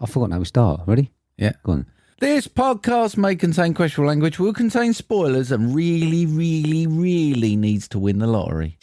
I forgot how we start. Ready? Yeah. Go on. This podcast may contain questionable language, will contain spoilers, and really, really, really needs to win the lottery.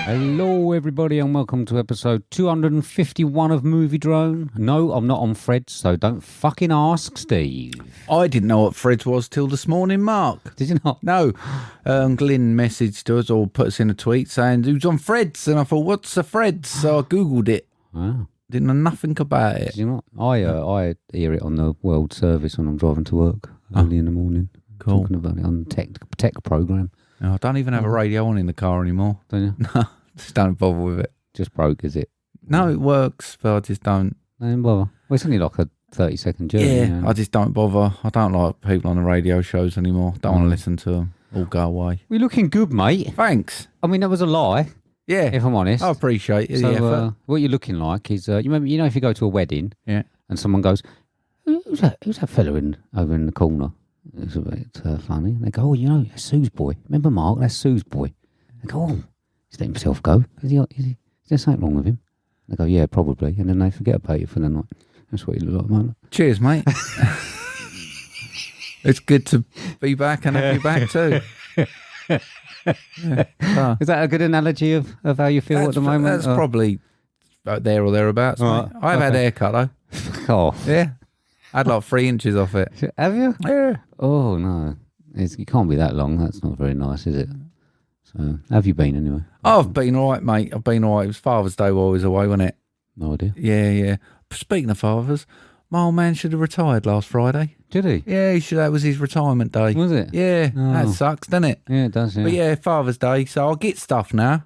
Hello, everybody, and welcome to episode 251 of MovieDrone. No, I'm not on Fred, so don't fucking ask Steve. I didn't know what Fred's was till this morning, Marc. Did you not? No. Glyn messaged us or put us in a tweet saying, who's on Fred's? And I thought, what's a Fred's? So I Googled it. Wow. Didn't know nothing about it. Did you not? I hear it on the World Service when I'm driving to work early in the morning. Cool. Talking about it on the tech program. No, I don't even have a radio on in the car anymore. Don't you? No, just don't bother with it. Just broke, is it? No, it works, but I just don't. Don't bother. Well, it's only like a 30-second journey. Yeah, you know? I just don't bother. I don't like people on the radio shows anymore. Don't want to listen to them. All go away. You're looking good, mate. Thanks. I mean, that was a lie, Yeah, if I'm honest. I appreciate it. So, what you're looking like is, you know, if you go to a wedding, Yeah. and someone goes, "Who's that fella over in the corner?" It's a bit funny. And they go, "Oh, you know, that's Sue's boy. Remember Marc? That's Sue's boy." They go, "Oh, he's letting himself go. Is there something wrong with him?" They go, "Yeah, probably." And then they forget about you for the night. That's what you look like, mate. Cheers, mate. It's good to be back and have you back too. Yeah. Is that a good analogy of how you feel at the moment? That's probably there or thereabouts. Right, Mate. I've had a haircut though. Oh, Yeah. I had like 3 inches off it. have you? Yeah. Oh no, you can't be that long. That's not very nice, is it? So, how have you been anyway? I've been all right, mate. I've been all right. It was Father's Day while I was away, wasn't it? No idea. Yeah. Speaking of fathers, my old man should have retired last Friday. Did he? Yeah, he should. That was his retirement day. Was it? Yeah, Oh. that sucks, doesn't it? Yeah, it does. Yeah. But yeah, Father's Day, so I'll get stuff now.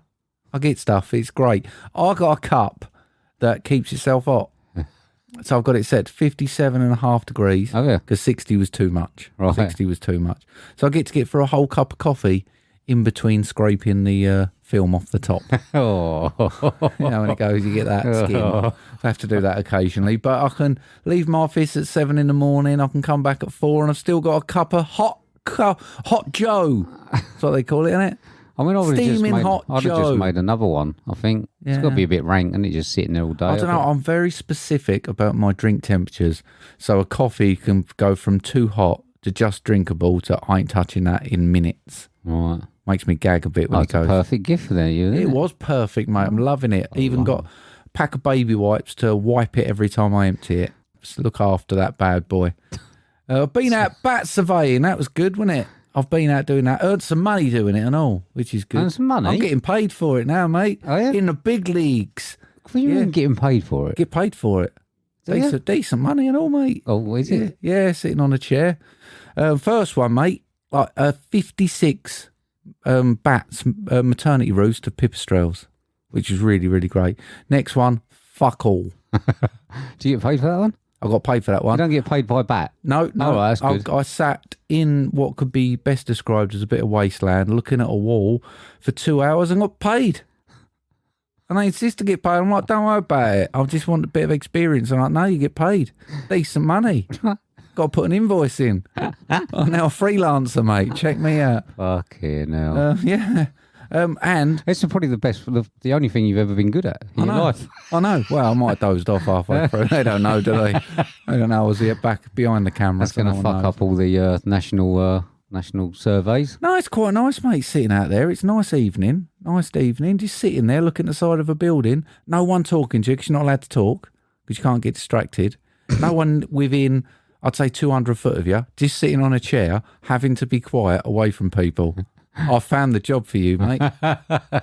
It's great. I got a cup that keeps itself hot. So I've got it set to 57.5 degrees. Oh yeah. Because 60 was too much. Right. 60 was too much. So I get to get for a whole cup of coffee in between scraping the film off the top. Oh. You know, when it goes, you get that skin. I have to do that occasionally. But I can leave my office at 7 in the morning. I can come back at 4 and I've still got a cup of hot Joe. That's what they call it, isn't it? I mean, I'd Steaming have hot just Joe. made another one. I think it's got to be a bit rank, and it just sitting there all day. I don't know. I'm very specific about my drink temperatures. So a coffee can go from too hot to just drinkable to I ain't touching that in minutes. Right. Makes me gag a bit when it It's a goes. perfect gift for there, you. It was perfect, mate. I'm loving it. Even got a pack of baby wipes to wipe it every time I empty it. Just look after that bad boy. I've been out bat surveying. That was good, wasn't it? I've been out doing that. Earned some money doing it and all, which is good. Earned some money? I'm getting paid for it now, mate. Oh, yeah? In the big leagues. Well, you weren't getting paid for it. Get paid for it. Do you? Decent money and all, mate. Oh, is it? Yeah, sitting on a chair. First one, mate, like 56 bats, maternity roost of pipistrelles, which is really, really great. Next one, fuck all. Do you get paid for that one? I got paid for that one. You don't get paid by bat. No. Oh, right, that's good. I sat in what could be best described as a bit of wasteland, looking at a wall for 2 hours and got paid. And they insist to get paid. I'm like, don't worry about it. I just want a bit of experience. I'm like, no, you get paid. Decent money. Got to put an invoice in. I'm now a freelancer, mate. Check me out. Fucking hell. Yeah. And It's probably the only thing you've ever been good at in your life. I know. Well, I might have dozed off halfway through. They don't know, do they? They don't know. I was here back behind the camera. That's going to fuck up all the national surveys. No, it's quite nice, mate, sitting out there. It's a nice evening. Just sitting there looking at the side of a building. No one talking to you because you're not allowed to talk because you can't get distracted. No one within, I'd say, 200 foot of you. Just sitting on a chair, having to be quiet away from people. I found the job for you, mate.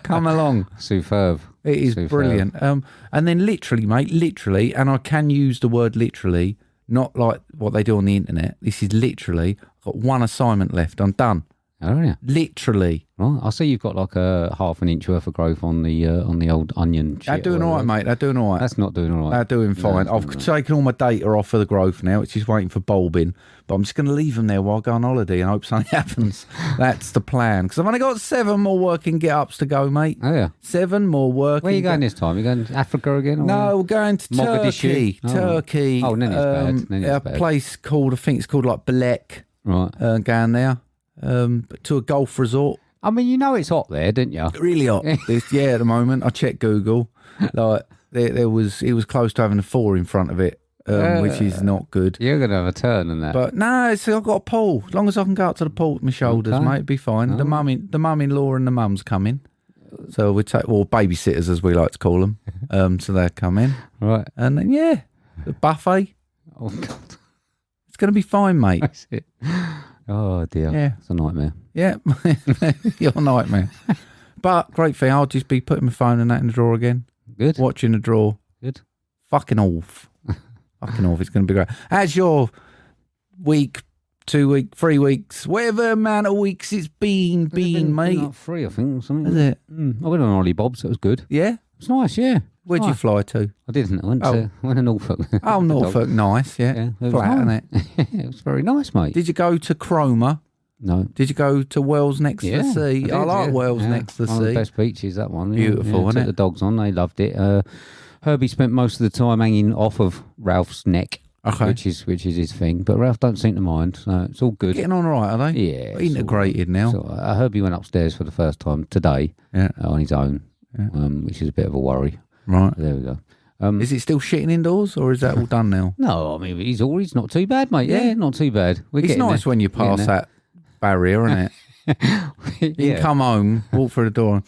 Come along. Superb. It is brilliant. And then literally, and I can use the word literally, not like what they do on the internet. This is literally, I've got one assignment left. I'm done. Oh, yeah. Literally. Right. I see you've got like a half an inch worth of growth on the old onion. They're doing all right, mate. They're doing all right. That's not doing all right. They're doing fine. No, I've taken all my data off for the growth now. It's just waiting for bulbing. But I'm just going to leave them there while I go on holiday and hope something happens. That's the plan. Because I've only got 7 more working get-ups to go, mate. Oh, yeah. 7 more working. Where are you going this time? You going to Africa again? Or No, we're going to Turkey. Oh. Turkey. Oh, then it's bad. Then it's a bad. place called, I think it's called like Belek. Right. Going there. To a golf resort. I mean, you know it's hot there, didn't you? Really hot. At the moment. I checked Google. Like it was close to having a 4 in front of it, which is not good. You're going to have a turn in that. But no, I've got a pool. As long as I can go up to the pool with my shoulders, Okay. mate, it'd be fine. Oh. The mum-in-law and the mum's coming. So we take, or babysitters as we like to call them. So they're coming. Right. And then, the buffet. Oh, God. It's going to be fine, mate. That's it. Oh, dear. Yeah. It's a nightmare. Yeah. You're a nightmare. But great thing, I'll just be putting my phone and that in the drawer again. Good. Watching the drawer. Good. Fucking off. Fucking off. It's going to be great. How's your week, 2 week, 3 weeks, whatever amount of weeks it's been, mate? Like 3, I think. Something. Is it? I went on Ollie Bob's. It was good. Yeah? It's nice, yeah. Where'd you fly to? I didn't. I went to Norfolk. Oh, Norfolk. Nice, yeah. It was Flat, nice. isn't it? It was very nice, mate. Did you go to Cromer? No. Did you go to Wells next to the sea? I like Wells next to the One of the sea. best beaches, that one. Beautiful, yeah, isn't took it? the dogs on. They loved it. Herbie spent most of the time hanging off of Ralph's neck, Okay. which is his thing. But Ralph don't seem to mind, so it's all good. Getting on all right, are they? Yeah. it's all Integrated now. good. So, Herbie went upstairs for the first time today on his own, which is a bit of a worry. Right. There we go. Is it still shitting indoors or is that all done now? No, I mean, he's not too bad, mate. Yeah, not too bad. It's nice when you pass that barrier, isn't it? You can come home, walk through the door.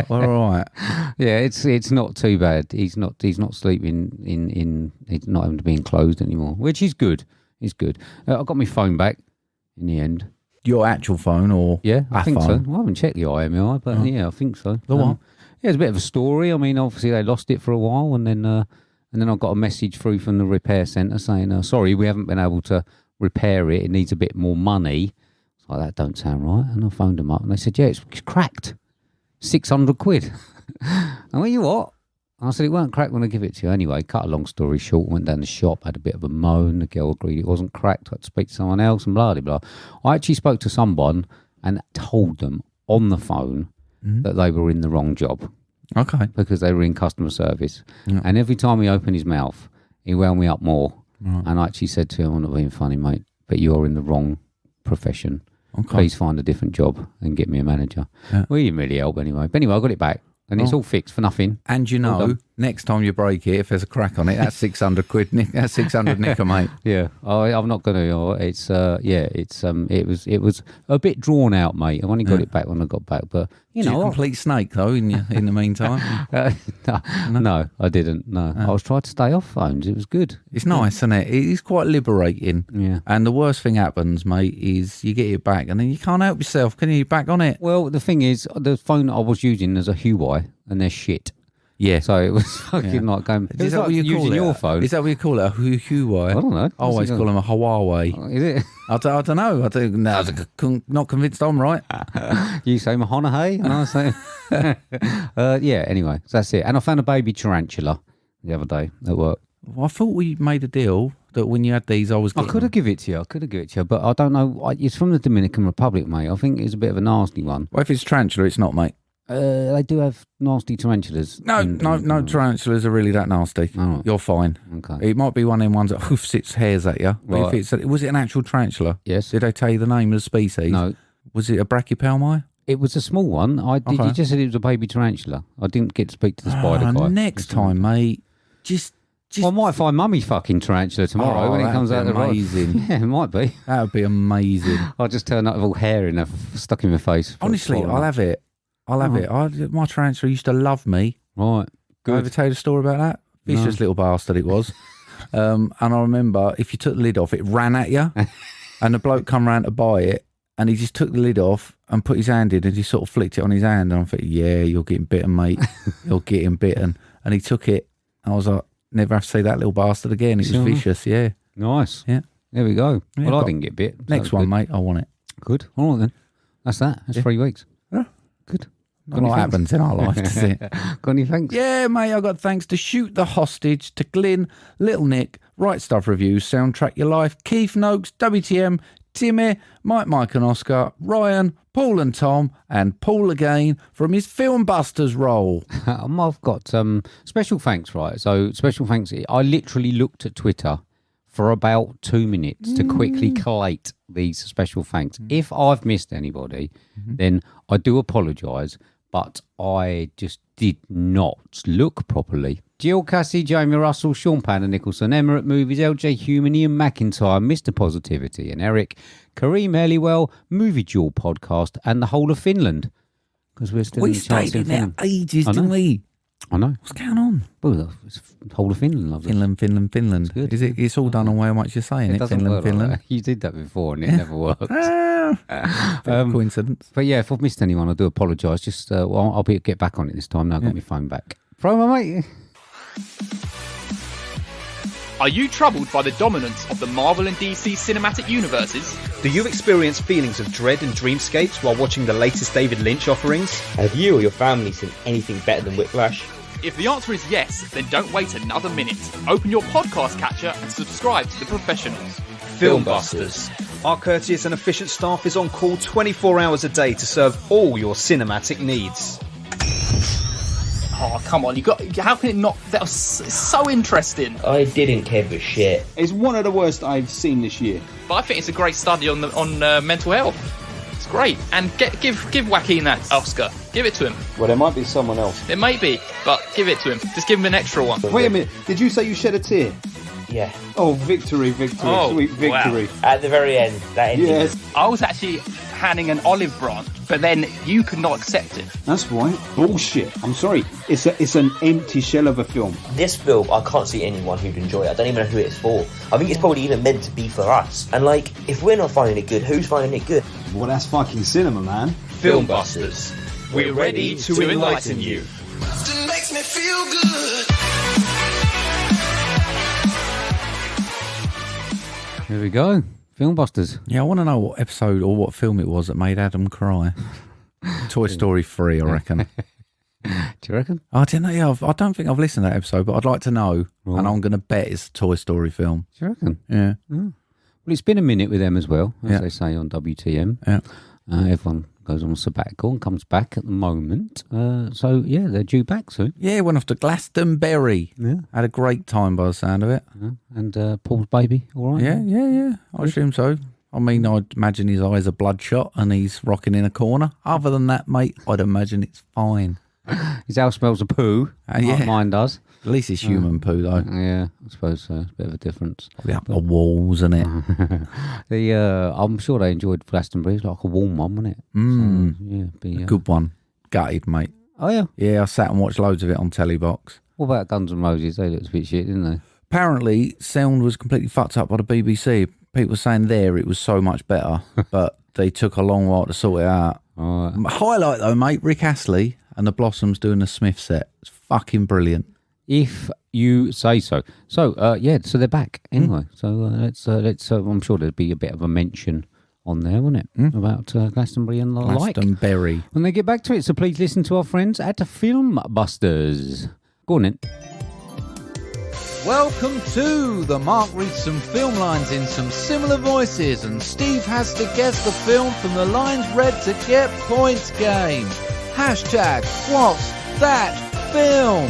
All right. Yeah, it's not too bad. He's not sleeping in he's not having to be enclosed anymore, which is good. It's good. I got my phone back in the end. Your actual phone or Yeah, I think phone? so. I haven't checked the IMEI, but yeah, I think so. The what? Yeah, it's a bit of a story. I mean, obviously they lost it for a while, and then I got a message through from the repair centre saying, "Sorry, we haven't been able to repair it. It needs a bit more money." It's like, that don't sound right. And I phoned them up, and they said, "Yeah, it's cracked. 600 quid." I went, "You what?" I said, "It weren't cracked when I give it to you." Anyway, cut a long story short, went down the shop, had a bit of a moan. The girl agreed it wasn't cracked. I had to speak to someone else and blah, blah, blah. I actually spoke to someone and told them on the phone that they were in the wrong job. Okay. Because they were in customer service. Yeah. And every time he opened his mouth, he wound me up more. Right. And I actually said to him, "I'm not being funny, mate, but you're in the wrong profession. Okay. Please find a different job and get me a manager." Yeah. Well, he didn't really help anyway. But anyway, I got it back. And it's all fixed for nothing. And you know, next time you break it, if there's a crack on it, that's 600 quid. That's 600 nicker, mate. Yeah, I'm not going to. It's it was a bit drawn out, mate. I only got it back when I got back, but you know, a complete snake though. In the meantime, no, I didn't. No, I was trying to stay off phones. It was good. It's nice, isn't it? It's quite liberating. Yeah. And the worst thing happens, mate, is you get it back, and then you can't help yourself. Can you back on it? Well, the thing is, the phone that I was using is a Huawei, and they're shit. Yeah. So it was fucking like going. Is that like what you call using it? your phone? Is that what you call it? A Huawei? I don't know. I always call them a Huawei. Is it? I don't know. Not convinced I'm right. You say Mahonahey, and I say, yeah. Anyway, so that's it. And I found a baby tarantula the other day at work. Well, I thought we made a deal that when you had these, I could have given it to you. But I don't know. It's from the Dominican Republic, mate. I think it's a bit of a nasty one. Well, if it's tarantula, it's not, mate. They do have nasty tarantulas. No tarantulas are really that nasty. Oh. You're fine. Okay. It might be one of them ones that hoofs its hairs at you. Right. Was it an actual tarantula? Yes. Did they tell you the name of the species? No. Was it a brachypelmi? It was a small one. You just said it was a baby tarantula. I didn't get to speak to the spider guy. Next time, mate, just I might find Mummy's fucking tarantula tomorrow when it comes out the road. Amazing. Yeah, it might be. That would be amazing. I'll just turn up with all hair in stuck in my face. Honestly, I'll have it. My tarantula used to love me. Right. Good. Did I ever tell you the story about that? Vicious little bastard it was. And I remember if you took the lid off, it ran at you. And the bloke come round to buy it. And he just took the lid off and put his hand in and just sort of flicked it on his hand. And I thought, yeah, you're getting bitten, mate. You're getting bitten. And he took it. I was like, never have to see that little bastard again. It was vicious, yeah. Nice. Yeah. There we go. Yeah, well, I didn't get bit. Next one, mate. I want it. Good. All right then. That's that. That's 3 weeks. Yeah. Good. Not a lot happens in our life, does it? Got any thanks? Yeah, mate, I got thanks to Shoot the Hostage, to Glyn, Little Nick, Right Stuff Reviews, Soundtrack Your Life, Keith Noakes, WTM, Timmy, Mike and Oscar, Ryan, Paul and Tom, and Paul again from his FilmBusters role. I've got special thanks, right? So special thanks. I literally looked at Twitter for about 2 minutes to quickly collate these special thanks. If I've missed anybody, then I do apologise. But I just did not look properly. Gill, Cassie, Jamie Russell, Shaun Panda Nicolson, Emirate Movies, LJ Human, Ian McIntyre, Mr. Positivity and Eric, Karim Helliwell, Duel Podcast and the whole of Finland. Because we're still We in the charts stayed in Finland. there ages, didn't we? I know. What's going on? Well, it's the whole of Finland loves it. Finland. Good. Is it? It's all done on how much you're saying it. Doesn't work like that. You did that before and it never worked. Coincidence. But yeah, if I've missed anyone, I do apologise. Just I'll get back on it this time. Now I've got my phone back. Promo, mate. Are you troubled by the dominance of the Marvel and DC cinematic universes? Do you experience feelings of dread and dreamscapes while watching the latest David Lynch offerings? Have you or your family seen anything better than Whiplash? If the answer is yes, then don't wait another minute. Open your podcast catcher and subscribe to The Professionals. FilmBusters. Our courteous and efficient staff is on call 24 hours a day to serve all your cinematic needs. Oh, come on, how can it not? That was so interesting. I didn't give a shit. It's one of the worst I've seen this year. But I think it's a great study on mental health. It's great. And give Joaquin that Oscar. Give it to him. Well, there might be someone else. It may be, but give it to him. Just give him an extra one. Wait a minute, did you say you shed a tear? Yeah. Oh, victory, Oh, sweet victory. wow. At the very end, that ending. Yes, I was actually handing an olive branch, but then you could not accept it. that's right. Bullshit. I'm sorry. It's an empty shell of a film. This film, I can't see anyone who'd enjoy it. I don't even know who it's for. I think it's probably even meant to be for us. And like, if we're not finding it good, who's finding it good? Well, that's fucking cinema, man. FilmBusters. We're ready to enlighten you. Makes me feel good. Here we go. FilmBusters. Yeah, I want to know what episode or what film it was that made Adam cry. Toy Story 3, I reckon. Do you reckon? I don't know. Yeah, I don't think I've listened to that episode, but I'd like to know. Right. And I'm going to bet it's a Toy Story film. Do you reckon? Yeah. Well, it's been a minute with them as well, as Yeah. they say on WTM. Yeah. Everyone goes on a sabbatical and comes back at the moment. So, yeah, they're due back soon. Yeah, went off to Glastonbury. Yeah. Had a great time by the sound of it. And Paul's baby, all right? Yeah. I assume so. I mean, I'd imagine his eyes are bloodshot and he's rocking in a corner. Other than that, mate, I'd imagine it's fine. His house smells of poo. Yeah. Mine does. At least it's human poo, though. Yeah, I suppose so. It's a bit of a difference. Probably up the walls, isn't it? I'm sure they enjoyed Glastonbury. It's like a warm one, wasn't it? Mm. So, yeah, be, Good one. Gutted, mate. Oh, yeah. Yeah, I sat and watched loads of it on Telebox. What about Guns N' Roses? They looked a bit shit, didn't they? Apparently, sound was completely fucked up by the BBC. People were saying there it was so much better, but they took a long while to sort it out. All right. Highlight, though, mate, Rick Astley and the Blossoms doing the Smith set. It's fucking brilliant. If you say so. So, so they're back anyway. So let's. I'm sure there'd be a bit of a mention on there, wouldn't it, about Glastonbury and the like Glastonbury. when they get back to it. So please listen to our friends at FilmBusters. Go on in. Welcome to the Marc reads some film lines in some similar voices, and Steve has to guess the film from the lines read to get points game. Hashtag what's that film?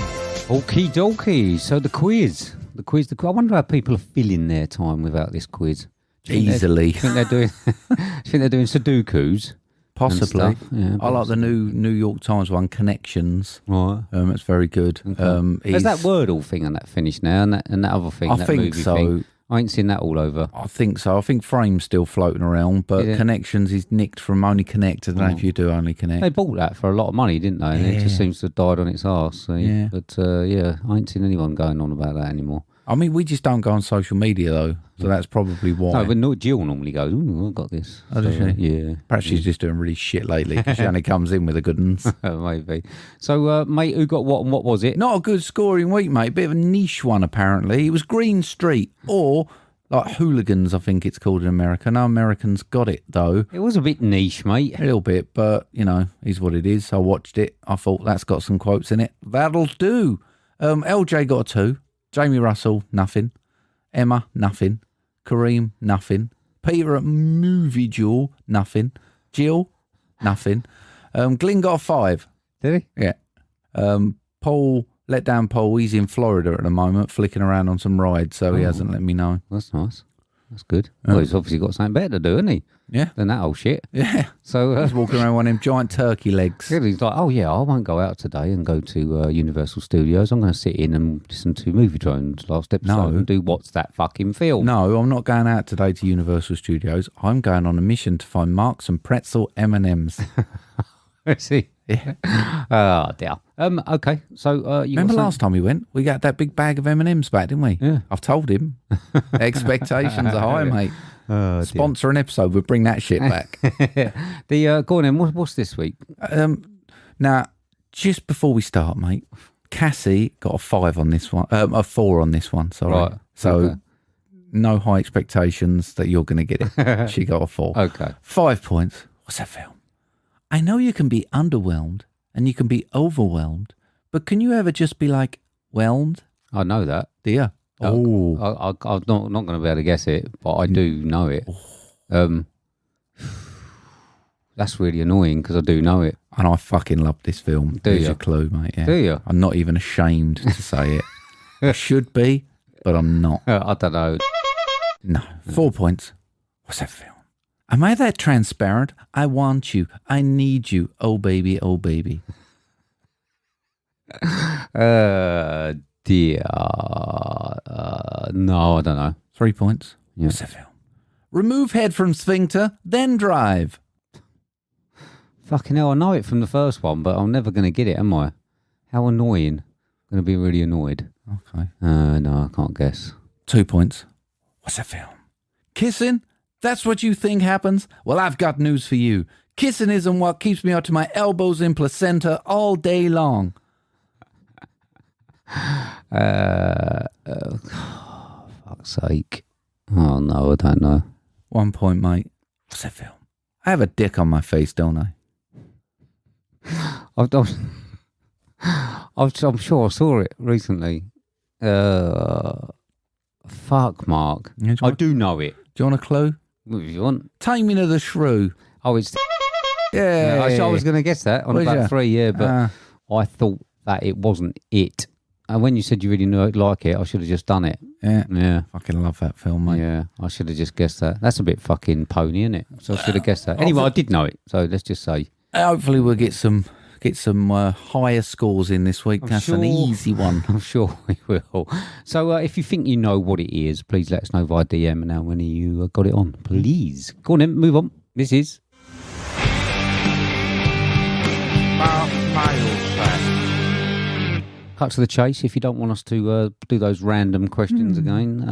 Okie dokie. So the quiz. I wonder how people are filling their time without this quiz. Easily. Do you think they're doing? Do you think they're doing Sudokus? Possibly. Yeah, I like the New York Times one, Connections. Right. It's very good. Okay. Has that Wordle thing and that finished now, and that other thing? I that think movie so. Thing? I ain't seen that all over. I think so. I think Frame's still floating around, but Yeah. Connections is nicked from Only Connect. I don't know if you do Only Connect. They bought that for a lot of money, didn't they? And it just seems to have died on its arse. So, Yeah. But I ain't seen anyone going on about that anymore. I mean, we just don't go on social media, though, so that's probably why. No, but Jill normally goes, ooh, I've got this. Oh, does she? Yeah. Perhaps she's just doing really shit lately because she only comes in with the good ones. Maybe. So, mate, who got what and what was it? Not a good scoring week, mate. Bit of a niche one, apparently. It was Green Street or Like Hooligans, I think it's called in America. No Americans got it, though. It was a bit niche, mate. A little bit, but, you know, is what it is. I watched it. I thought that's got some quotes in it. That'll do. LJ got a 2. Jamie Russell, nothing. Emma, nothing. Karim, nothing. Peter at Movie Duel, nothing. Gill, nothing. Glyn got a 5. Did he? Yeah. Paul, let down Paul. He's in Florida at the moment, flicking around on some rides, so he hasn't let me know. That's nice. That's good. Well, he's obviously got something better to do, hasn't he? Yeah. Than that old shit. Yeah. So he's walking around one of them giant turkey legs. yeah, he's like, oh yeah, I won't go out today and go to Universal Studios. I'm going to sit in and listen to MovieDrone's last episode and do What's That Fucking Film? No, I'm not going out today to Universal Studios. I'm going on a mission to find Marc some pretzel M&Ms. See? Yeah. Oh, dear. Okay, so you remember last time we went? We got that big bag of M&Ms back, didn't we? Yeah. Now told him. Expectations are high, mate. Oh, Sponsor an episode, we'll bring that shit back. Go on then, what's this week? Now, just before we start, mate, Cassie got a 5 on this one, a 4 on this one, sorry. Right. So, Okay. no high expectations that you're going to get it. She got a 4. Okay. 5 points. What's that film? I know you can be underwhelmed and you can be overwhelmed, but can you ever just be like, whelmed? I know that. Do you? Oh. I'm not going to be able to guess it, but I do know it. That's really annoying because I do know it. And I fucking love this film. There's your clue, mate. Yeah. Do you? I'm not even ashamed to say it. I should be, but I'm not. I don't know. No. 4 points. What's that film? Am I that transparent? I want you. I need you. Oh, baby. Oh, baby. Dear. No, I don't know. 3 points. Yeah. What's that film? Remove head from sphincter, then drive. Fucking hell, I know it from the first one, but I'm never going to get it, am I? How annoying. I'm going to be really annoyed. Okay. No, I can't guess. 2 points. What's that film? Kissing? That's what you think happens? Well, I've got news for you. Kissing isn't what keeps me up to my elbows in placenta all day long. Fuck's sake. Oh, no, I don't know. 1 point, mate. What's that film? I have a dick on my face, don't I? I'm sure I saw it recently. Fuck, Mark. Yeah, I do know it. Do you want a clue? If you want. Taming of the Shrew. Oh, it's... Yeah. I was going to guess that on Was about ya? 3, yeah, but I thought that it wasn't it. And when you said you really like it, I should have just done it. Yeah. Yeah. Fucking love that film, mate. Yeah, I should have just guessed that. That's a bit fucking pony, isn't it? So I should have guessed that. Anyway, I did know it, so let's just say. Hopefully we'll get some higher scores in this week. That's an easy one. I'm sure we will. So if you think you know what it is, please let us know via DM and now when you got it on. Please. Go on then, move on. This is... Cut to the chase. If you don't want us to do those random questions again,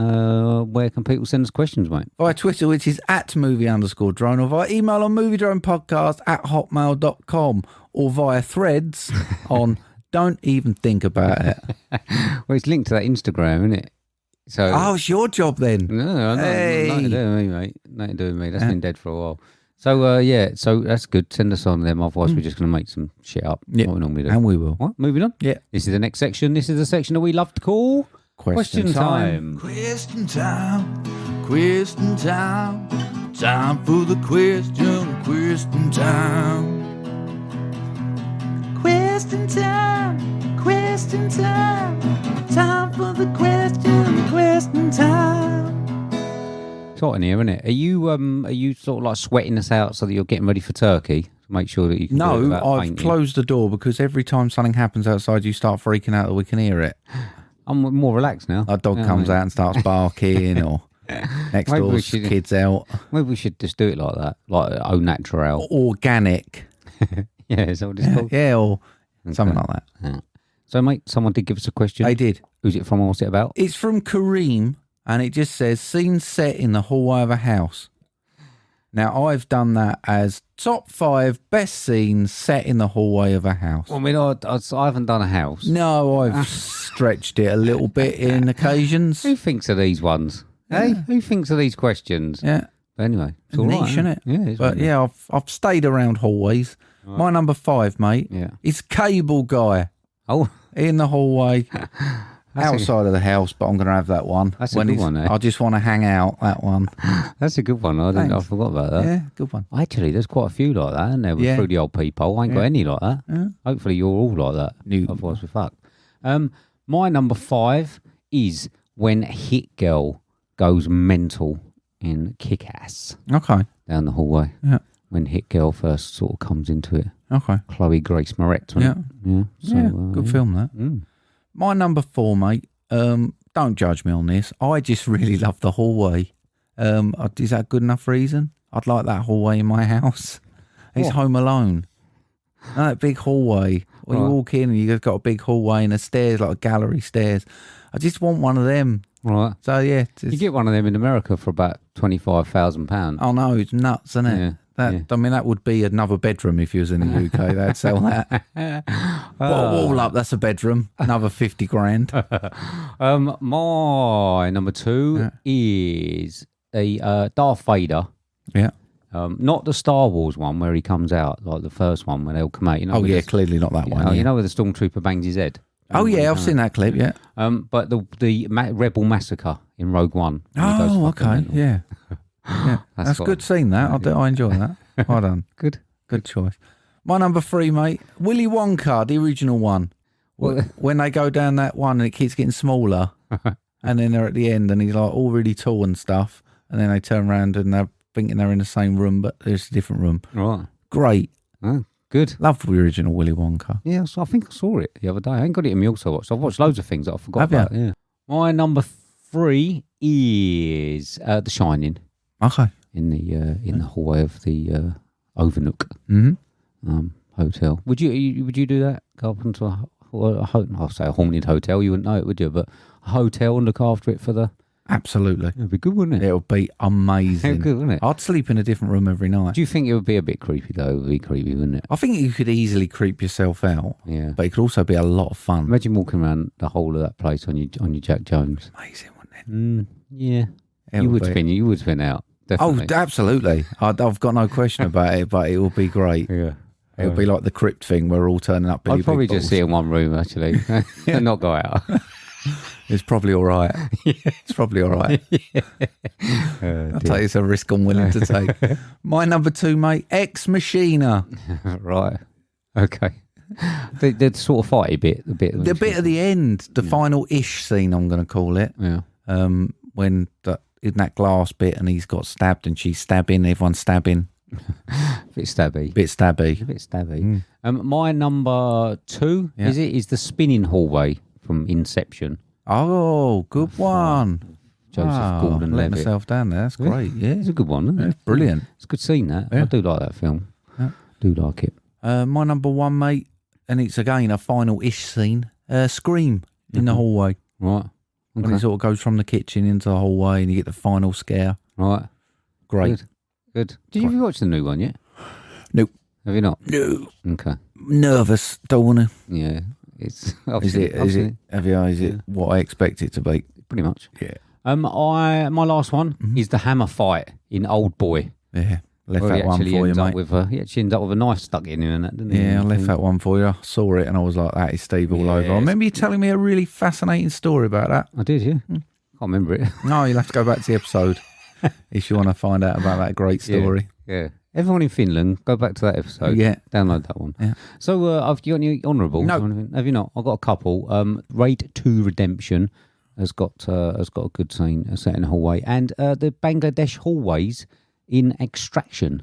where can people send us questions, mate? Via Twitter, which is @movie_drone, or via email on moviedronepodcast@hotmail.com, or via threads on Don't Even Think About It. Well, it's linked to that Instagram, isn't it? So, Oh, it's your job then. No, Hey. nothing to do with me, mate. Nothing to do with me. That's been dead for a while. So, so that's good. Send us on them. Otherwise, we're just going to make some shit up. Yeah, What we normally do. and we will. What? Moving on? Yeah. This is the next section. This is the section that we love to call... Question time. Question time, question time, time for the question time. Question time, time for the question time. It's hot in here, isn't it? Are you sort of like sweating us out so that you're getting ready for Turkey? To make sure that you can do it No, without I've fainting? closed the door because every time something happens outside, you start freaking out that we can hear it. I'm more relaxed now. Our dog comes out and starts barking, or next Maybe we door's should- kids out. Maybe we should just do it like that, like au natural. Organic. Yeah, is that what it's called? Yeah, or something like that. Yeah. So, mate, someone did give us a question. They did. Who's it from and what's it about? It's from Karim, and it just says, scene set in the hallway of a house. Now, I've done that as top 5 best scenes set in the hallway of a house. Well, I mean, I haven't done a house. No, I've stretched it a little bit in occasions. Who thinks of these ones? Hey, who thinks of these questions? Yeah. But anyway, it's all Niche, right, isn't it? Yeah, it's But really- yeah, I've stayed around hallways. Right. My number 5, mate, Yeah. is cable guy Oh, in the hallway. That's outside of the house, but I'm going to have that one. That's a good one, eh? I just want to hang out, that one. that's a good one. I Thanks. forgot about that. Yeah, good one. Actually, there's quite a few like that, isn't there? Yeah. Through the old people. I ain't got Yeah. any like that. Yeah. Hopefully, you're all like that. New- Otherwise, we're fucked. My number 5 is when Hit Girl goes mental in Kick-Ass Okay, down the hallway. Yeah. When Hit Girl first sort of comes into it. okay. Chloe Grace Moretz. Yeah. wasn't it? Yeah. So, Yeah, good yeah. film, that. Mm. My number 4, mate, don't judge me on this. I just really love the hallway. Is that a good enough reason? I'd like that hallway in my house. It's What? Home Alone. That big hallway. When you Right. walk in and you've got a big hallway and the stairs, like gallery stairs. I just want one of them. Right. So, yeah. You get one of them in America for about £25,000. Oh, no, it's nuts, isn't it? Yeah, That, yeah. I mean, that would be another bedroom if you was in the UK. They'd sell that. Put a wall up, that's a bedroom. Another 50 grand. My number 2 is a Darth Vader. Yeah. Not the Star Wars one where he comes out, like the first one where they'll come out. You know, Oh, with yeah, the- clearly not that one. You yeah. know where the stormtrooper bangs his head. Oh, yeah, I've seen that clip, yeah. But the Rebel massacre in Rogue One. when he goes Oh, fucking okay, mental. yeah. Yeah, that's got good it. scene, that. I enjoy that. Well done. Good. Good choice. My number 3, mate, Willy Wonka, the original one. When they go down that one and it keeps getting smaller, and then they're at the end and he's like all really tall and stuff, and then they turn around and they're thinking they're in the same room, but there's a different room. Right. Great. Oh, good. Love the original Willy Wonka. Yeah, so I think I saw it the other day. I ain't got it in my also watch. I've watched loads of things that I forgot Have you? about. Yeah. My number 3 is The Shining Okay. in the hallway of the Overlook Mm-hmm. hotel. Would you do that? Go up into I'll say a haunted hotel. You wouldn't know it, would you? But a hotel and look after it for the. Absolutely. It'd be good, wouldn't it? It would be amazing. It'd be good, wouldn't it? I'd sleep in a different room every night. Do you think it would be a bit creepy though? It would be creepy, wouldn't it? I think you could easily creep yourself out, Yeah. but it could also be a lot of fun. Imagine walking around the whole of that place on your Jack Jones. Amazing, wouldn't it? Yeah. It You would would be. spin out. Oh, Definitely. absolutely. I've got no question about it, but it will be great. Yeah. It'll be like the crypt thing where we're all turning up. Billy I'd probably Big just Balls. sit in one room actually, and not go out. It's probably all right. It's probably all right. I'll tell you, it's a risk I'm willing to take. My number 2, mate, Ex Machina. Right. Okay. The sort of fighty bit, The bit at the end, the final-ish scene, I'm going to call it. Yeah. When in that glass bit and he's got stabbed and she's stabbing, everyone's stabbing. Bit stabby. Bit stabby. A bit stabby. My number 2 Yeah. is the spinning hallway from Inception. Oh, good one. Joseph Gordon-Levitt. Let myself down there. That's great. Yeah, It's a good one, isn't it? it's brilliant. It's a good scene, that. Yeah. I do like that film. Yeah. Do like it. My number 1, mate, and it's again a final-ish scene. Scream in the hallway Right. when it sort of goes from the kitchen into the hallway and you get the final scare. Right. Great. Good. Did you watch the new one yet? Nope. Have you not? No. Okay. Nervous. Don't want to. Yeah. It's Is it? Is it? Have you? Is it what I expect it to be? pretty much? Yeah. My last one is the hammer fight in Old Boy. Yeah. Left Where he that one actually for you, ends up mate. with he actually ends up with a knife stuck in him and that, didn't he? Yeah, I left that one for you. I saw it and I was like, that is Steve all over. I Yes. remember you telling me a really fascinating story about that. I did, yeah. Can't remember it. No, you'll have to go back to the episode if you want to find out about that great story. Yeah. Everyone in Finland, go back to that episode. Yeah. Download that one. Yeah. So, have you got any honourables? No. or anything? Have you not? I've got a couple. Raid 2 Redemption has got a good scene set in the hallway. And the Bangladesh hallways in Extraction,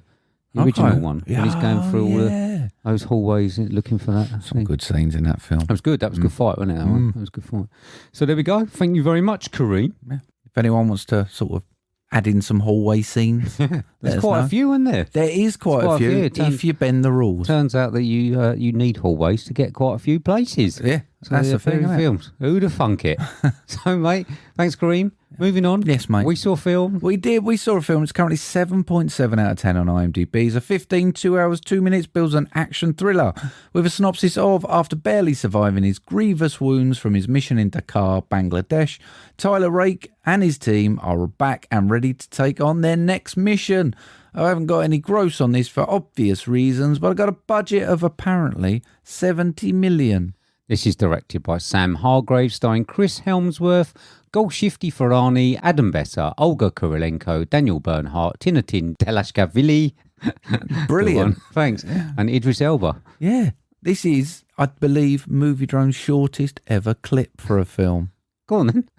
the original one. When he's going through all those hallways looking for that. Some good scenes in that film. That was good. That was a good fight, wasn't it? That one? That was a good fight. So there we go. Thank you very much, Karim. If anyone wants to sort of add in some hallway scenes, There's quite a few in there. There is quite a few It if you bend the rules. Turns out that you need hallways to get quite a few places. Yeah, That's the thing, isn't it? films. Who'd have thunk it? So, mate, thanks, Karim. Moving on. Yes, mate. We saw a film. We did. We saw a film. It's currently 7.7 out of 10 on IMDb. It's a 15, 2 hours, 2 minutes, builds an action thriller with a synopsis of, after barely surviving his grievous wounds from his mission in Dhaka, Bangladesh, Tyler Rake and his team are back and ready to take on their next mission. I haven't got any gross on this for obvious reasons, but I got a budget of apparently 70 million. This is directed by Sam Hargrave, starring Chris Helmsworth, Golshifty Farhani, Adam Besser, Olga Kurilenko, Daniel Bernhardt, Tinatin Telashkavili. Brilliant. Thanks. And Idris Elba. Yeah. This is, I believe, MovieDrone's shortest ever clip for a film. Go on then.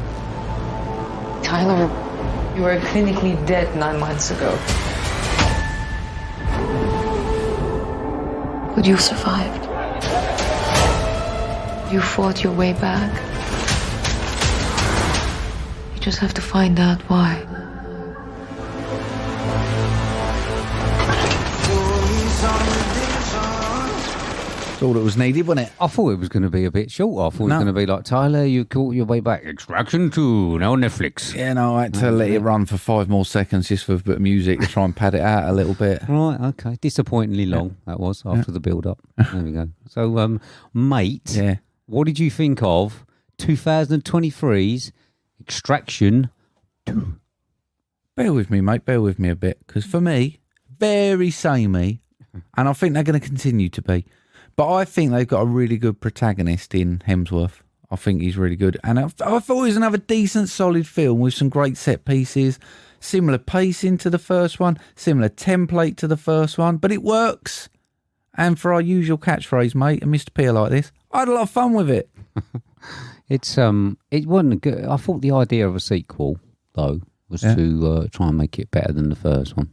Tyler, you were clinically dead 9 months ago. But you survived. You fought your way back. You just have to find out why. That's all that was needed, wasn't it? I thought it was going to be a bit short. I thought it was going to be like, Tyler, you caught your way back. Extraction 2, now on Netflix. Yeah, no, I had to let it run for 5 more seconds just for a bit of music to try and pad it out a little bit. Right, okay. Disappointingly long, that was, after the build-up. There we go. So, mate, what did you think of 2023's Extraction 2? Bear with me, mate. Bear with me a bit. Because for me, very samey, and I think they're going to continue to be. But I think they've got a really good protagonist in Hemsworth. I think he's really good. And I thought it was another decent, solid film with some great set pieces, similar pacing to the first one, similar template to the first one, but it works. And for our usual catchphrase, mate, and Mr. P like this, I had a lot of fun with it. It wasn't good. I thought the idea of a sequel, though, was to try and make it better than the first one.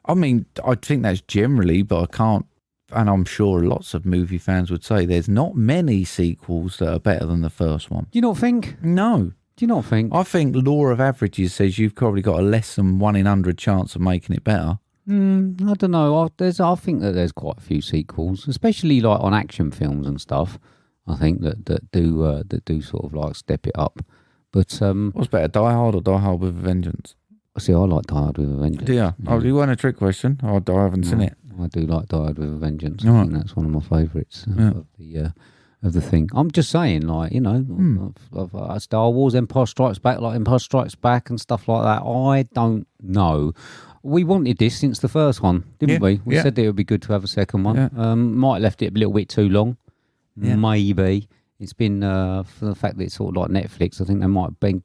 I mean, I think that's generally, but I can't, and I'm sure lots of movie fans would say there's not many sequels that are better than the first one. Do you not think? No. Do you not think? I think law of averages says you've probably got a less than 1 in 100 chance of making it better. I don't know. I think that there's quite a few sequels, especially like on action films and stuff. I think that do sort of like step it up. But what's better, Die Hard or Die Hard with a Vengeance? See, I like Die Hard with a Vengeance. Do you? Yeah. Oh, you weren't a trick question. I haven't seen it. I do like Die Hard with a Vengeance. Right. I think that's one of my favourites of the thing. I'm just saying, like, you know, of Star Wars, Empire Strikes Back, and stuff like that. I don't know. We wanted this since the first one, didn't we? We said that it would be good to have a second one. Yeah. Might have left it a little bit too long. Yeah. Maybe. It's been, for the fact that it's sort of like Netflix, I think they might have been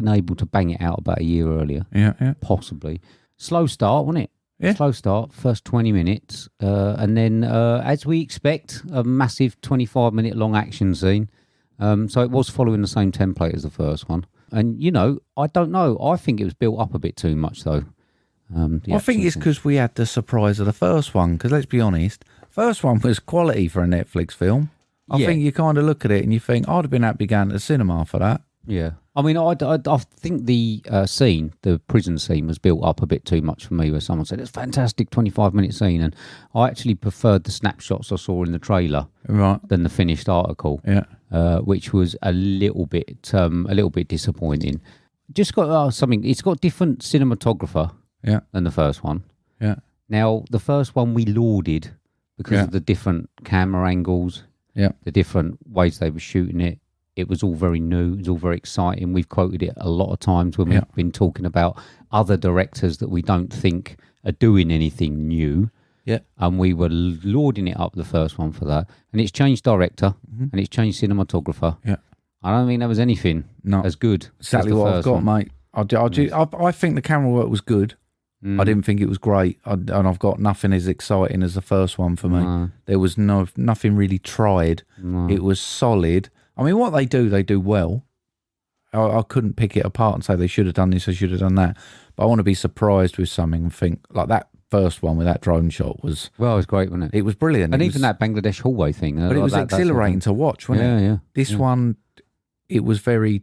able to bang it out about a year earlier. Yeah. Possibly. Slow start, wasn't it? Yeah. Slow start, first 20 minutes. And then, as we expect, a massive 25-minute long action scene. So it was following the same template as the first one. And, you know, I don't know. I think it was built up a bit too much, though. I think it's because we had the surprise of the first one. Because let's be honest, first one was quality for a Netflix film. I think you kind of look at it and you think, I'd have been happy going to the cinema for that. Yeah. I mean, I think the the prison scene was built up a bit too much for me, where someone said, it's a fantastic 25-minute scene. And I actually preferred the snapshots I saw in the trailer than the finished article, which was a little bit disappointing. Just got something, it's got different cinematographer than the first one. Yeah. Now, the first one we lauded because of the different camera angles, the different ways they were shooting it. It was all very new. It was all very exciting. We've quoted it a lot of times when we've been talking about other directors that we don't think are doing anything new. Yeah. And we were lauding it up, the first one, for that. And it's changed director and it's changed cinematographer. Yeah. I don't think there was anything as good. Exactly as the what I've first got, one. mate. I think the camera work was good. I didn't think it was great. And I've got nothing as exciting as the first one for me. No. There was nothing really tried. No. It was solid. I mean, what they do well. I couldn't pick it apart and say they should have done this, they should have done that. But I want to be surprised with something and think, like that first one with that drone shot was... Well, it was great, wasn't it? It was brilliant. And even that Bangladesh hallway thing. But it was exhilarating to watch, wasn't it? Yeah. This one, it was very,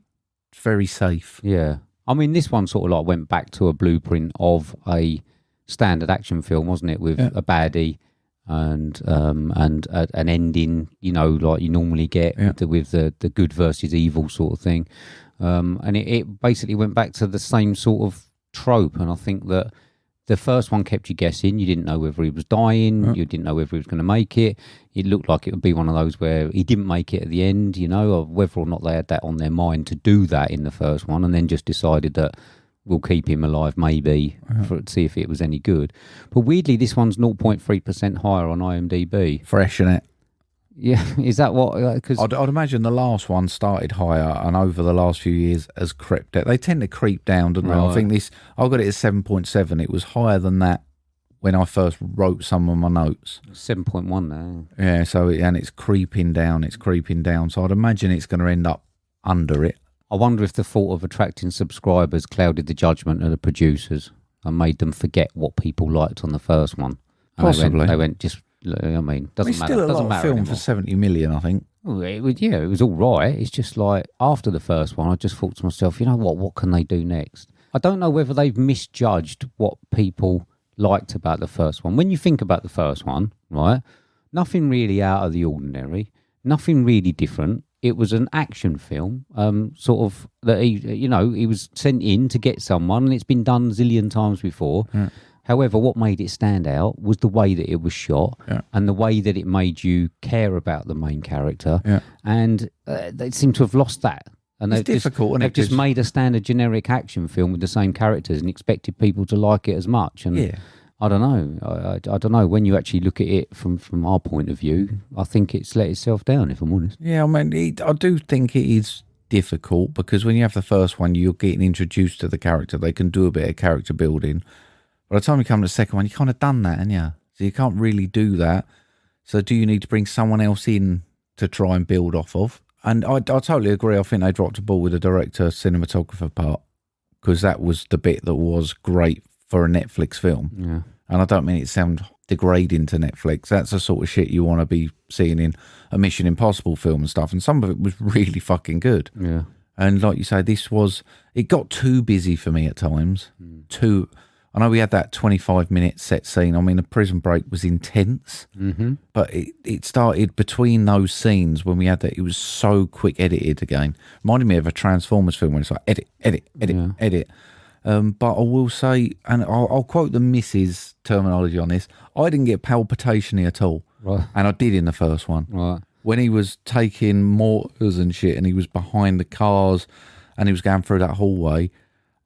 very safe. Yeah. I mean, this one sort of like went back to a blueprint of a standard action film, wasn't it? With a baddie, and an ending, you know, like you normally get with the good versus evil sort of thing. And it basically went back to the same sort of trope. And I think that the first one kept you guessing. You didn't know whether he was dying. You didn't know whether he was going to make it. It looked like it would be one of those where he didn't make it at the end, you know, or whether or not they had that on their mind to do that in the first one, and then just decided that we'll keep him alive maybe to see if it was any good. But weirdly, this one's 0.3% higher on IMDb. Fresh, innit? Yeah, is that what? Cause I'd imagine the last one started higher and over the last few years has crept down. They tend to creep down, don't they? I think I got it at 7.7. It was higher than that when I first wrote some of my notes. 7.1 now. Yeah, so and it's creeping down. So I'd imagine it's going to end up under it. I wonder if the thought of attracting subscribers clouded the judgment of the producers and made them forget what people liked on the first one. And Possibly. They went just... I mean, doesn't matter. Still a doesn't lot of matter film anymore. for 70 million, I think. Well, it was all right. It's just like after the first one, I just thought to myself, you know what can they do next? I don't know whether they've misjudged what people liked about the first one. When you think about the first one, right, nothing really out of the ordinary, nothing really different. It was an action film, sort of that he was sent in to get someone, and it's been done a zillion times before. Yeah. However, what made it stand out was the way that it was shot and the way that it made you care about the main character. Yeah. And they seem to have lost that. And it's difficult, they've just made a standard generic action film with the same characters and expected people to like it as much. And I don't know. I don't know. When you actually look at it from our point of view, I think it's let itself down, if I'm honest. Yeah, I mean, I do think it is difficult because when you have the first one, you're getting introduced to the character. They can do a bit of character building. By the time you come to the second one, you kind of done that, haven't you? So you can't really do that. So do you need to bring someone else in to try and build off of? And I totally agree. I think they dropped a ball with the director, cinematographer part, because that was the bit that was great for a Netflix film. Yeah. And I don't mean it sound degrading to Netflix. That's the sort of shit you want to be seeing in a Mission Impossible film and stuff. And some of it was really fucking good. Yeah. And like you say, it got too busy for me at times. I know we had that 25-minute set scene. I mean, the prison break was intense, but it started between those scenes when we had that. It was so quick edited again. Reminded me of a Transformers film when it's like edit. But I will say, and I'll quote the missus terminology on this, I didn't get palpitation at all. Right. And I did in the first one. Right. When he was taking mortars and shit and he was behind the cars and he was going through that hallway,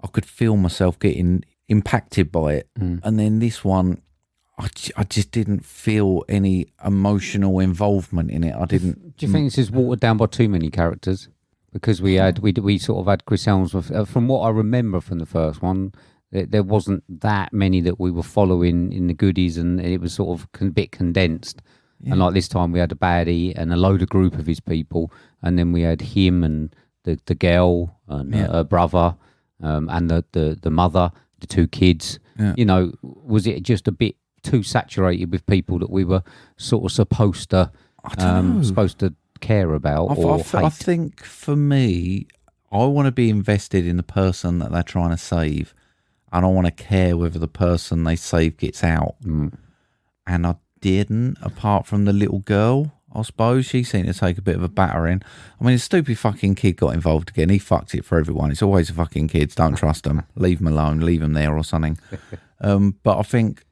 I could feel myself getting impacted by it. And then this one, I just didn't feel any emotional involvement in it. I didn't. Do you think this is watered down by too many characters? Because we sort of had Chris Hemsworth. From what I remember from the first one, there wasn't that many that we were following in the goodies, and it was sort of a bit condensed. Yeah. And like this time, we had a baddie and a load of group of his people, and then we had him and the girl and her brother, and the mother. The two kids, was it just a bit too saturated with people that we were sort of supposed to care about or hate? I think for me, I want to be invested in the person that they're trying to save, and I want to care whether the person they save gets out. And I didn't, apart from the little girl. I suppose she seemed to take a bit of a battering. I mean, a stupid fucking kid got involved again. He fucked it for everyone. It's always the fucking kids. Don't trust them. Leave them alone. Leave them there or something. But I think,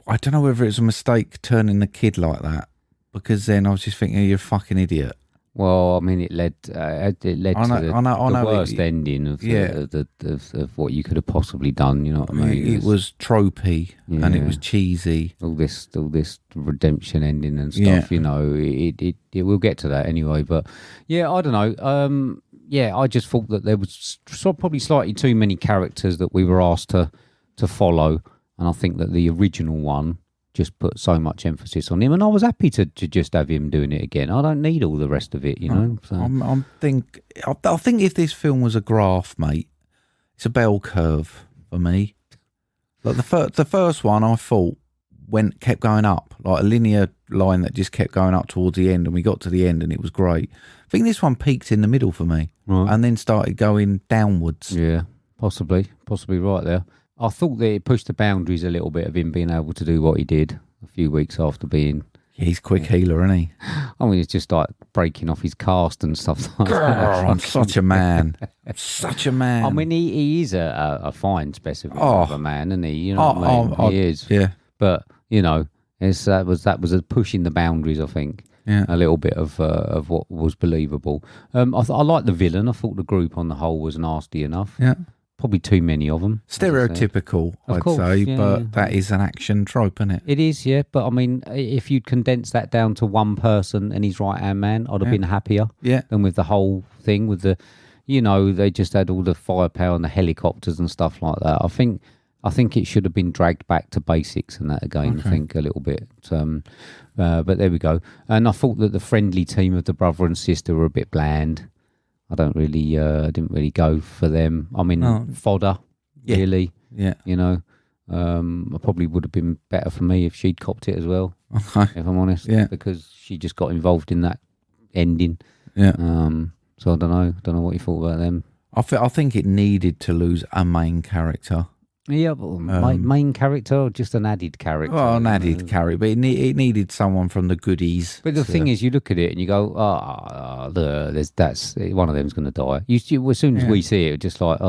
I don't know whether it's a mistake turning the kid like that, because then I was just thinking, you're a fucking idiot. Well, I mean, it led to the worst ending of what you could have possibly done. You know what I mean? It was tropey and it was cheesy. All this redemption ending and stuff. You know, it we'll get to that anyway. But yeah, I don't know. I just thought that there was probably slightly too many characters that we were asked to follow, and I think that the original one just put so much emphasis on him, and I was happy to just have him doing it again. I don't need all the rest of it, you know. So. I think if this film was a graph, mate, it's a bell curve for me. Like the first one, I thought kept going up, like a linear line that just kept going up towards the end, and we got to the end, and it was great. I think this one peaked in the middle for me, and then started going downwards. Yeah, possibly right there. I thought that it pushed the boundaries a little bit of him being able to do what he did. a few weeks after being. He's quick healer, isn't he? I mean, it's just like breaking off his cast and stuff like that. I'm such a man. Such a man. I mean, he is a fine specimen of a man, isn't he? You know what I mean? He is. Yeah. But, you know, that was a pushing the boundaries, I think. Yeah. A little bit of what was believable. I like the villain. I thought the group on the whole was nasty enough. Yeah. Probably too many of them. Stereotypical, I'd say, but that is an action trope, isn't it? It is, yeah. But I mean, if you'd condense that down to one person and his right-hand man, I'd have been happier than with the whole thing, with the, you know, they just had all the firepower and the helicopters and stuff like that. I think it should have been dragged back to basics and that again, I think, a little bit. But there we go. And I thought that the friendly team of the brother and sister were a bit bland. I didn't really go for them. I mean, fodder, really. Yeah. You know, it probably would have been better for me if she'd copped it as well, if I'm honest. Yeah. Because she just got involved in that ending. Yeah. So I don't know what you thought about them. I think it needed to lose a main character. Yeah, but main character or just an added character? Well, an added character, but it needed someone from the goodies. But the thing is, you look at it and you go, that's one of them's going to die. As soon as we see it, just like,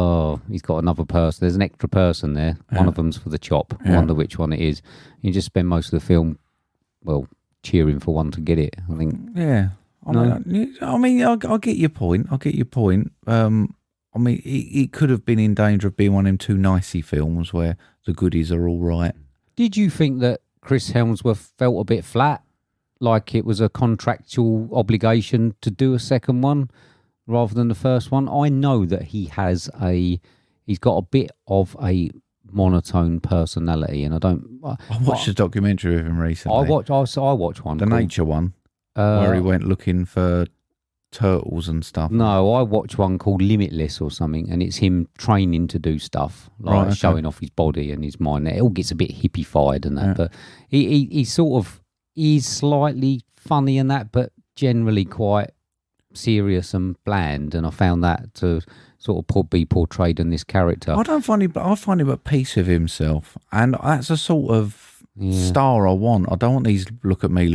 he's got another person. There's an extra person there. One of them's for the chop. I wonder which one it is. You just spend most of the film, cheering for one to get it, I think. Yeah. I get your point. I mean, it could have been in danger of being one of them too nicey films where the goodies are all right. Did you think that Chris Hemsworth felt a bit flat, like it was a contractual obligation to do a second one rather than the first one? I know that he's got a bit of a monotone personality, and I watched a documentary of him recently. I watched one, the nature one, where he went looking for turtles and stuff. No, I watched one called Limitless or something, and it's him training to do stuff, like showing off his body and his mind. It all gets a bit hippified and that, but he sort of is slightly funny and that, but generally quite serious and bland, and I found that to sort of be portrayed in this character. I find him at peace with himself, and that's a sort of star I want. I don't want these look at me.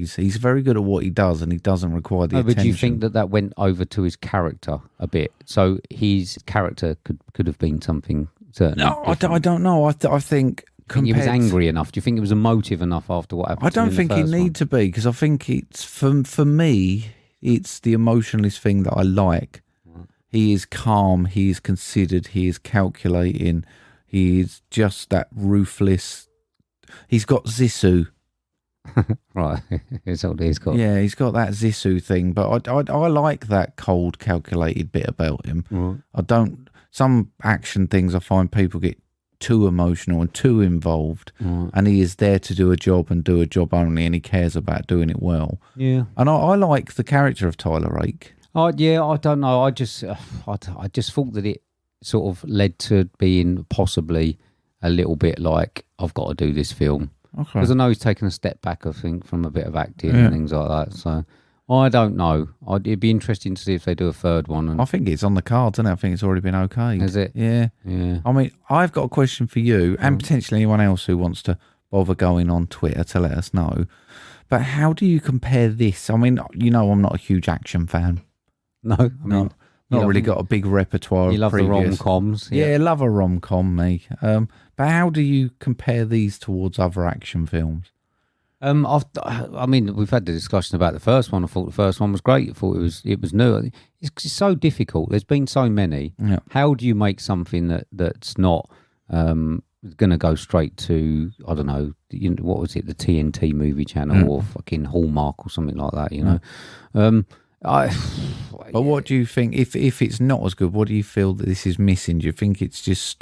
He's very good at what he does, and he doesn't require the attention. But do you think that went over to his character a bit? So his character could have been something certain. No, I don't know. I think he was angry enough. Do you think it was emotive enough after what happened? I don't think he need to be, because I think it's for me, it's the emotionless thing that I like. Right. He is calm. He is considered. He is calculating. He is just that ruthless. He's got Zissou. Right, it's what he's got. Yeah, he's got that Zissou thing, but I like that cold, calculated bit about him. Right. I don't. Some action things I find people get too emotional and too involved, and he is there to do a job and do a job only, and he cares about doing it well. Yeah, and I like the character of Tyler Rake. I don't know. I just thought that it sort of led to being possibly a little bit like, I've got to do this film. Okay. Because I know he's taken a step back, I think, from a bit of acting and things like that. So I don't know. It'd be interesting to see if they do a third one. And I think it's on the cards, isn't it? I think it's already been okayed. Is it? Yeah. I mean, I've got a question for you, and potentially anyone else who wants to bother going on Twitter to let us know. But how do you compare this? I mean, you know, I'm not a huge action fan. No, I mean... Not really got a big repertoire. You love the rom-coms. Yeah, love a rom-com, me. But how do you compare these towards other action films? I mean, we've had the discussion about the first one. I thought the first one was great. I thought it was new. It's so difficult. There's been so many. Yeah. How do you make something that's not going to go straight to, I don't know, what was it, the TNT movie channel or fucking Hallmark or something like that, you know? But what do you think, if it's not as good, what do you feel that this is missing? Do you think it's just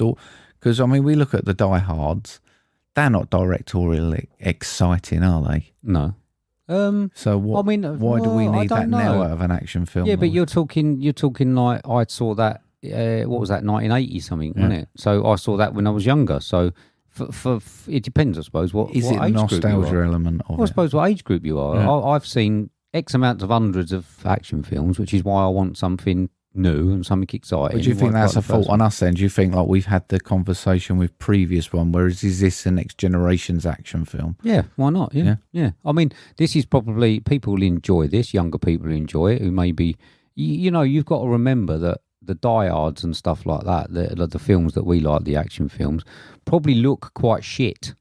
because I mean, we look at the Die Hards, they're not directorially exciting, are they? No. So what? I mean, why do we need that now out of an action film? Yeah, but you're talking like, I saw that. What was that? 1980 something, wasn't it? So I saw that when I was younger. So for it depends, I suppose. What is it? What age nostalgia element of I suppose what age group you are. Yeah. I've seen X amounts of hundreds of action films, which is why I want something new and something exciting. But do you think that's a fault on on us then? Do you think like we've had the conversation with previous one, whereas is this the next generation's action film? Yeah, why not? Yeah. I mean, this is probably, people will enjoy this, younger people who enjoy it, who maybe, you've got to remember that the diehards and stuff like that, the films that we like, the action films, probably look quite shit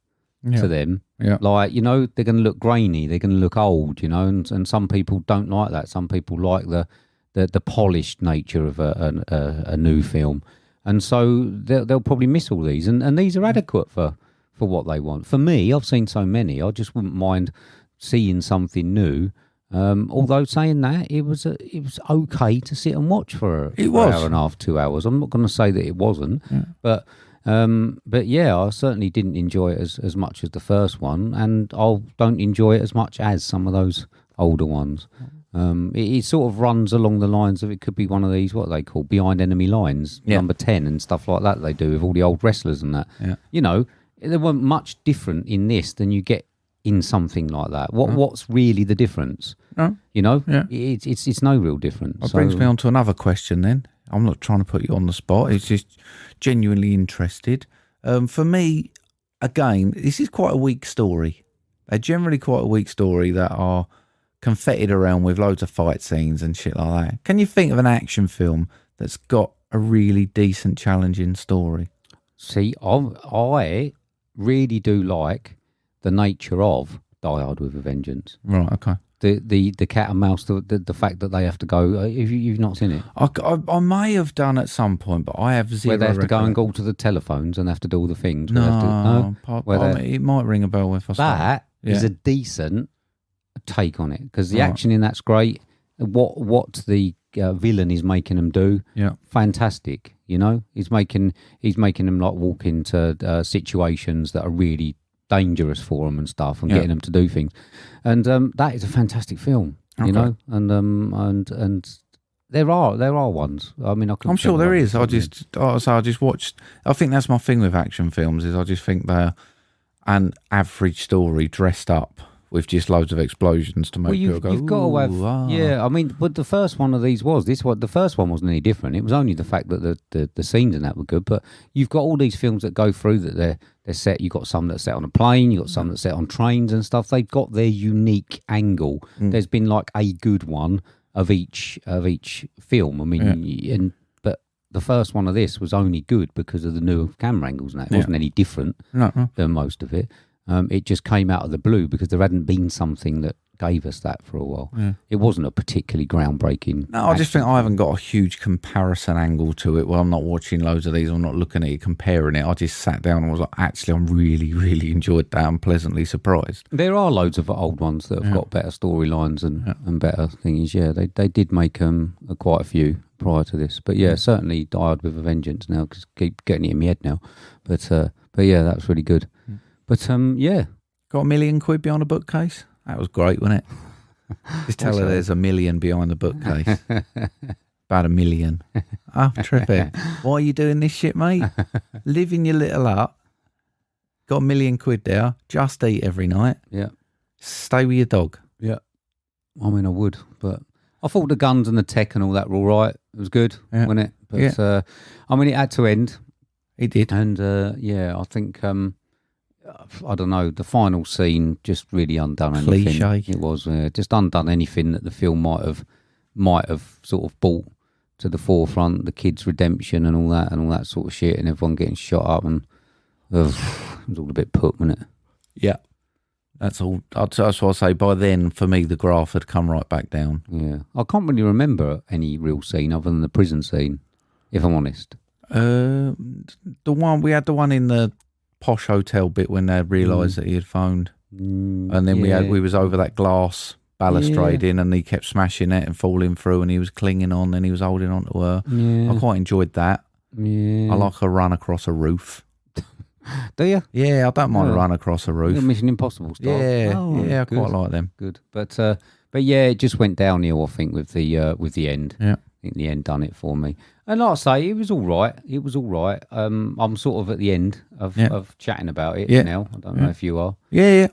to them. Yeah. Like, they're going to look grainy, they're going to look old, and some people don't like that. Some people like the polished nature of a new film. And so they'll probably miss all these. And these are adequate for what they want. For me, I've seen so many, I just wouldn't mind seeing something new. Although saying that, it was okay to sit and watch for an hour and a half, 2 hours. I'm not going to say that it wasn't, but yeah, I certainly didn't enjoy it as much as the first one, and I don't enjoy it as much as some of those older ones. It sort of runs along the lines of, it could be one of these, what they call Behind Enemy Lines, number 10 and stuff like that they do with all the old wrestlers and that. Yeah. There weren't much different in this than you get in something like that. What's really the difference? It's no real difference. That brings me on to another question then. I'm not trying to put you on the spot. It's just genuinely interested. For me, again, this is quite a weak story. They're generally quite a weak story that are confetted around with loads of fight scenes and shit like that. Can you think of an action film that's got a really decent, challenging story? See, I really do like the nature of Die Hard with a Vengeance. Right, okay. The cat and mouse, the fact that they have to go. You've not seen it? I may have done at some point, but I have zero. Where they have to go and go to the telephones and have to do all the things. It might ring a bell if I start. That is a decent take on it, because the action in that's great. What the villain is making them do, fantastic. He's making them like walk into situations that are really dangerous for them and stuff, and getting them to do things, and that is a fantastic film. And there are ones. I mean, I'm sure there is. I just watched. I think that's my thing with action films, is I just think they're an average story dressed up with just loads of explosions to make people go. You've got to have, yeah. I mean, but the first one of these was this one. The first one wasn't any different. It was only the fact that the scenes in that were good. But you've got all these films that go through that they're set. You've got some that's set on a plane. You've got some that's set on trains and stuff. They've got their unique angle. There's been like a good one of each film. I mean, but the first one of this was only good because of the new camera angles. And that it wasn't any different than most of it. It just came out of the blue because there hadn't been something that gave us that for a while. It wasn't a particularly groundbreaking. No, I just think I haven't got a huge comparison angle to it. Well, I'm not watching loads of these. I'm not looking at it, comparing it. I just sat down and was like, actually, I'm really, really enjoyed that. I'm pleasantly surprised. There are loads of old ones that have got better storylines and better things. Yeah, they did make quite a few prior to this. But yeah, certainly Die Hard with a Vengeance now, because keep getting it in my head now. But yeah, that was really good. But yeah. Got £1 million behind a bookcase? That was great, wasn't it? Just tell her there's $1 million behind the bookcase. About $1 million. Oh, terrific. Why are you doing this shit, mate? Living your little up. Got £1 million there. Just eat every night. Yeah. Stay with your dog. Yeah. I mean, I would, but I thought the guns and the tech and all that were all right. It was good, wasn't it? But I mean, it had to end. It did. And yeah, I think... I don't know, the final scene just really undone anything. Cliche. It was just undone anything that the film might have sort of brought to the forefront, the kids' redemption and all that sort of shit, and everyone getting shot up, and it was all a bit put, wasn't it? Yeah. That's all. That's what I say. By then, for me, the graph had come right back down. Yeah. I can't really remember any real scene other than the prison scene, if I'm honest. The one in the posh hotel bit when they realised that he had phoned, and then we was over that glass balustrade and he kept smashing it and falling through, and he was clinging on and he was holding on to her. I quite enjoyed that. I like a run across a roof. Do you? Yeah, I don't mind a run across a roof. Mission Impossible stuff. I quite like them. Good, but yeah, it just went downhill, I think, with the end. Yeah. I think the end done it for me. And like I say, it was all right. I'm sort of at the end of chatting about it now. I don't know if you are. Yeah.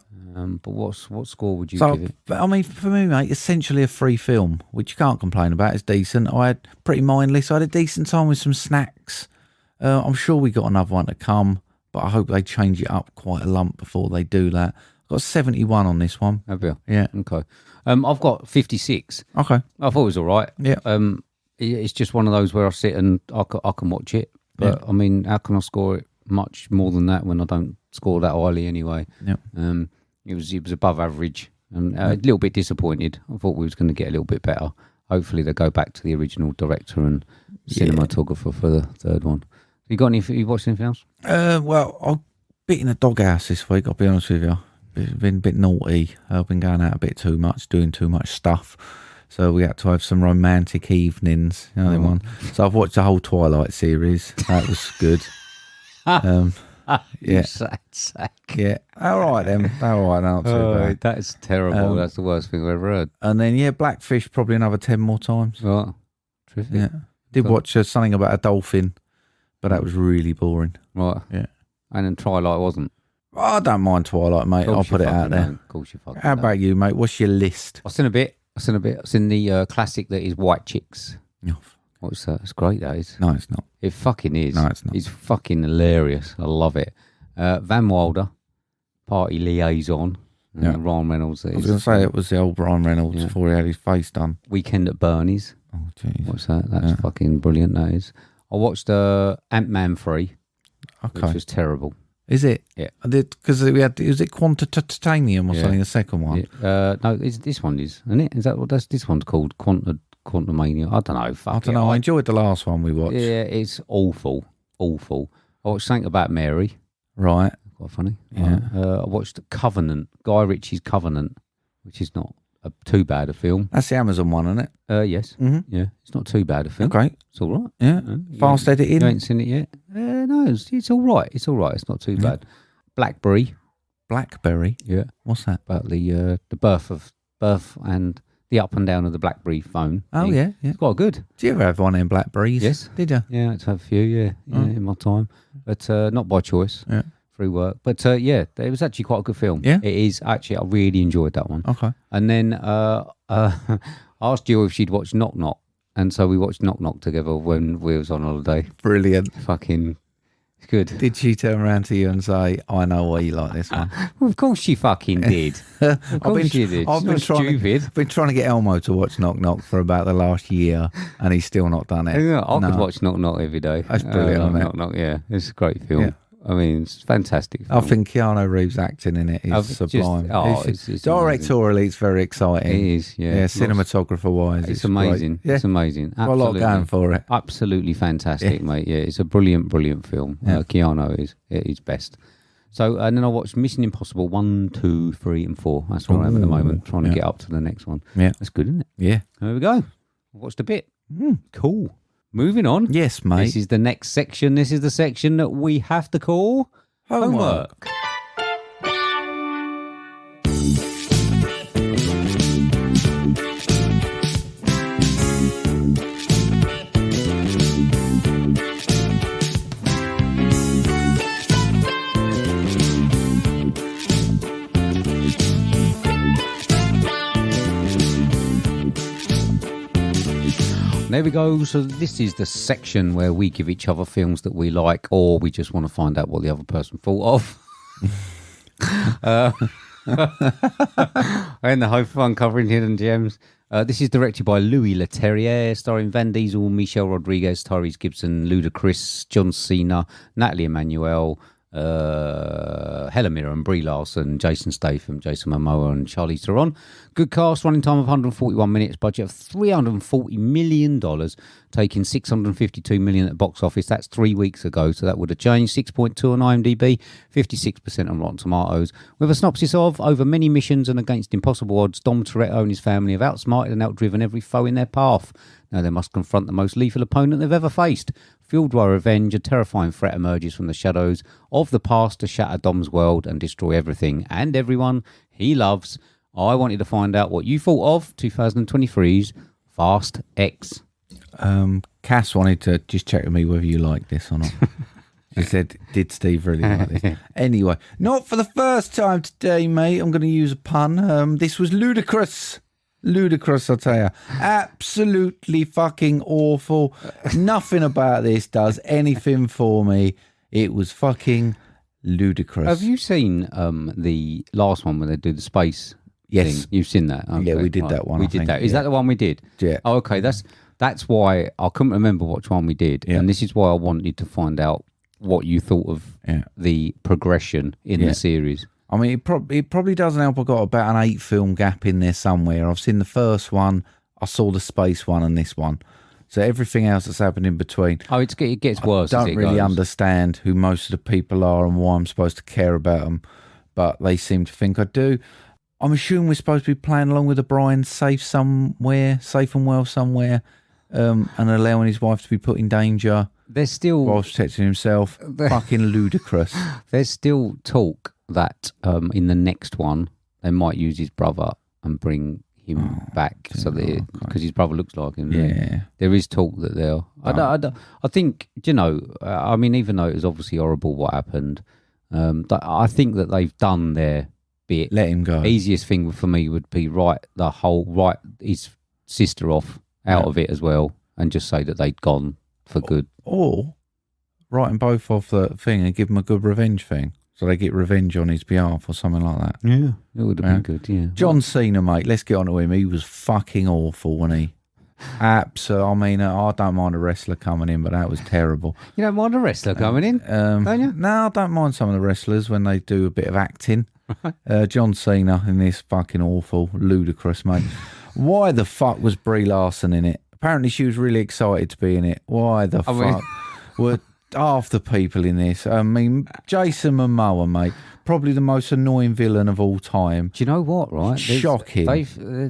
But what score would you So, give it? I mean, for me, mate, essentially a free film, which you can't complain about. It's decent. I had pretty mindless. I had a decent time with some snacks. I'm sure we got another one to come, but I hope they change it up quite a lump before they do that. I've got 71 on this one. Have you? Yeah. Okay. I've got 56. Okay. I thought it was all right. Yeah. It's just one of those where I sit and I can watch it. But, I mean, how can I score it much more than that when I don't score that highly anyway? Yeah. It was above average and a little bit disappointed. I thought we was going to get a little bit better. Hopefully they go back to the original director and cinematographer for the third one. You watched anything else? Well, I've been in a doghouse this week, I'll be honest with you. Been a bit naughty. I've been going out a bit too much, doing too much stuff. So we had to have some romantic evenings, you know, them one. So I've watched the whole Twilight series. That was good. You sad sack. Yeah. All right then. All right, not too bad. That is terrible. That's the worst thing I've ever heard. And then, Blackfish probably another 10 more times. Right. Terrific. Yeah. Did watch something about a dolphin, but that was really boring. Right. Yeah. And then Twilight wasn't. I don't mind Twilight, mate. I'll put it out there. Of course you fucking How about you, mate? What's your list? I've seen a bit. I've seen the classic that is White Chicks. Oh, What's that? It's great, that is. no, it's not. It fucking is. No, it's not. It's fucking hilarious. I love it. Van Wilder, Party Liaison. Yeah. Ryan Reynolds. I was going to say it was the old Ryan Reynolds before he had his face done. Weekend at Bernie's. Oh, jeez. What's that? That's fucking brilliant, that is. I watched Ant-Man 3, Okay. which was terrible. Is it? Yeah. Because we had, was it Quantatitanium or something, the second one? Yeah. No, this one is, isn't it? Is that what this one's called? Quantumania? I don't know. I don't know. I enjoyed the last one we watched. Yeah, it's awful. Awful. I watched something about Mary. Right. Quite funny. Yeah. I watched Covenant, Guy Ritchie's Covenant, which is not too bad a film. That's the Amazon one, isn't it? Yes. Mm-hmm. Yeah, it's not too bad a film. Okay. It's all right. Yeah. Fast editing. You ain't seen it yet? No, it's all right. It's all right. It's not too bad. Blackberry. Yeah. What's that? About the birth and the up and down of the BlackBerry phone. Oh, thing. yeah. It's quite good. Did you ever have one in Blackberries? Yes. Did you? Yeah, I had to have a few, in my time. But not by choice. Yeah. Through work. But it was actually quite a good film. Yeah? It is. Actually, I really enjoyed that one. Okay. And then I asked Jill if she'd watched Knock Knock. And so we watched Knock Knock together when we was on holiday. Brilliant. Fucking good. Did she turn around to you and say, I know why you like this one? Well, of course she fucking did. Of course she did. I've been stupid. been trying to get Elmo to watch Knock Knock for about the last year, and he's still not done it. Yeah, I could watch Knock Knock every day. That's brilliant, isn't it? Knock Knock, yeah. It's a great film. Yeah. I mean, it's fantastic film. I think Keanu Reeves' acting in it is sublime. It's Directorially, it's very exciting. It is, yeah. Cinematographer-wise, it's amazing. Great. It's amazing. Got a lot going for it. Absolutely fantastic, mate. Yeah, it's a brilliant, brilliant film. Yeah. Keanu is best. So, and then I watched Mission Impossible 1, 2, 3 and 4. That's where I am at the moment, trying to get up to the next one. Yeah. That's good, isn't it? Yeah. There we go. I watched a bit. Cool. Moving on. Yes, mate. This is the next section. This is the section that we have to call Homework. There we go. So this is the section where we give each other films that we like, or we just want to find out what the other person thought of. And the hope of uncovering hidden gems. This is directed by Louis Leterrier, starring Van Diesel, Michelle Rodriguez, Tyrese Gibson, Ludacris, John Cena, Natalie Emmanuel, Helen Mirren, Brie Larson, Jason Statham, Jason Momoa and Charlize Theron. Good cast, running time of 141 minutes, budget of $340 million, taking $652 million at the box office. That's 3 weeks ago, so that would have changed. 6.2 on IMDb, 56% on Rotten Tomatoes. With a synopsis of, over many missions and against impossible odds, Dom Toretto and his family have outsmarted and outdriven every foe in their path. Now they must confront the most lethal opponent they've ever faced. Fueled by revenge, a terrifying threat emerges from the shadows of the past to shatter Dom's world and destroy everything and everyone he loves. I wanted to find out what you thought of 2023's Fast X. Cass wanted to just check with me whether you like this or not. He said, did Steve really like this? Anyway, not for the first time today, mate. I'm going to use a pun. This was ludicrous. Ludicrous, I'll tell you. Absolutely fucking awful. Nothing about this does anything for me. It was fucking ludicrous. Have you seen the last one when they do the space Yes. thing? You've seen that? Okay. Yeah, we did that one. We I did think, that. Is yeah. that the one we did? Yeah. Oh, okay. That's why I couldn't remember which one we did. Yeah. And this is why I wanted to find out what you thought of the progression in the series. I mean, it probably doesn't help. I've got about an 8-film gap in there somewhere. I've seen the first one, I saw the space one and this one. So everything else that's happened in between. Oh, it gets worse. I don't as it really goes. understand who most of the people are and why I'm supposed to care about them, but they seem to think I do. I'm assuming we're supposed to be playing along with O'Brien safe and well somewhere, and allowing his wife to be put in danger. There's still whilst protecting himself. Fucking ludicrous. There's still talk that in the next one they might use his brother and bring him back, so that because his brother looks like him. Yeah, there is talk that they'll. I think I mean, even though it was obviously horrible what happened, I think that they've done their bit. Let him go. Easiest thing for me would be write his sister off out of it as well, and just say that they'd gone for good. Or write them both off the thing and give them a good revenge thing, so they get revenge on his behalf or something like that. Yeah, it would have been good. Yeah, John Cena, mate. Let's get on to him. He was fucking awful, wasn't he? Absolutely. I mean, I don't mind a wrestler coming in, but that was terrible. You don't mind a wrestler coming in, don't you? No, I don't mind some of the wrestlers when they do a bit of acting. John Cena in this fucking awful, ludicrous, mate. Why the fuck was Brie Larson in it? Apparently she was really excited to be in it. Why the fuck were half the people in this? I mean, Jason Momoa, mate, probably the most annoying villain of all time. Do you know what, right? Shocking.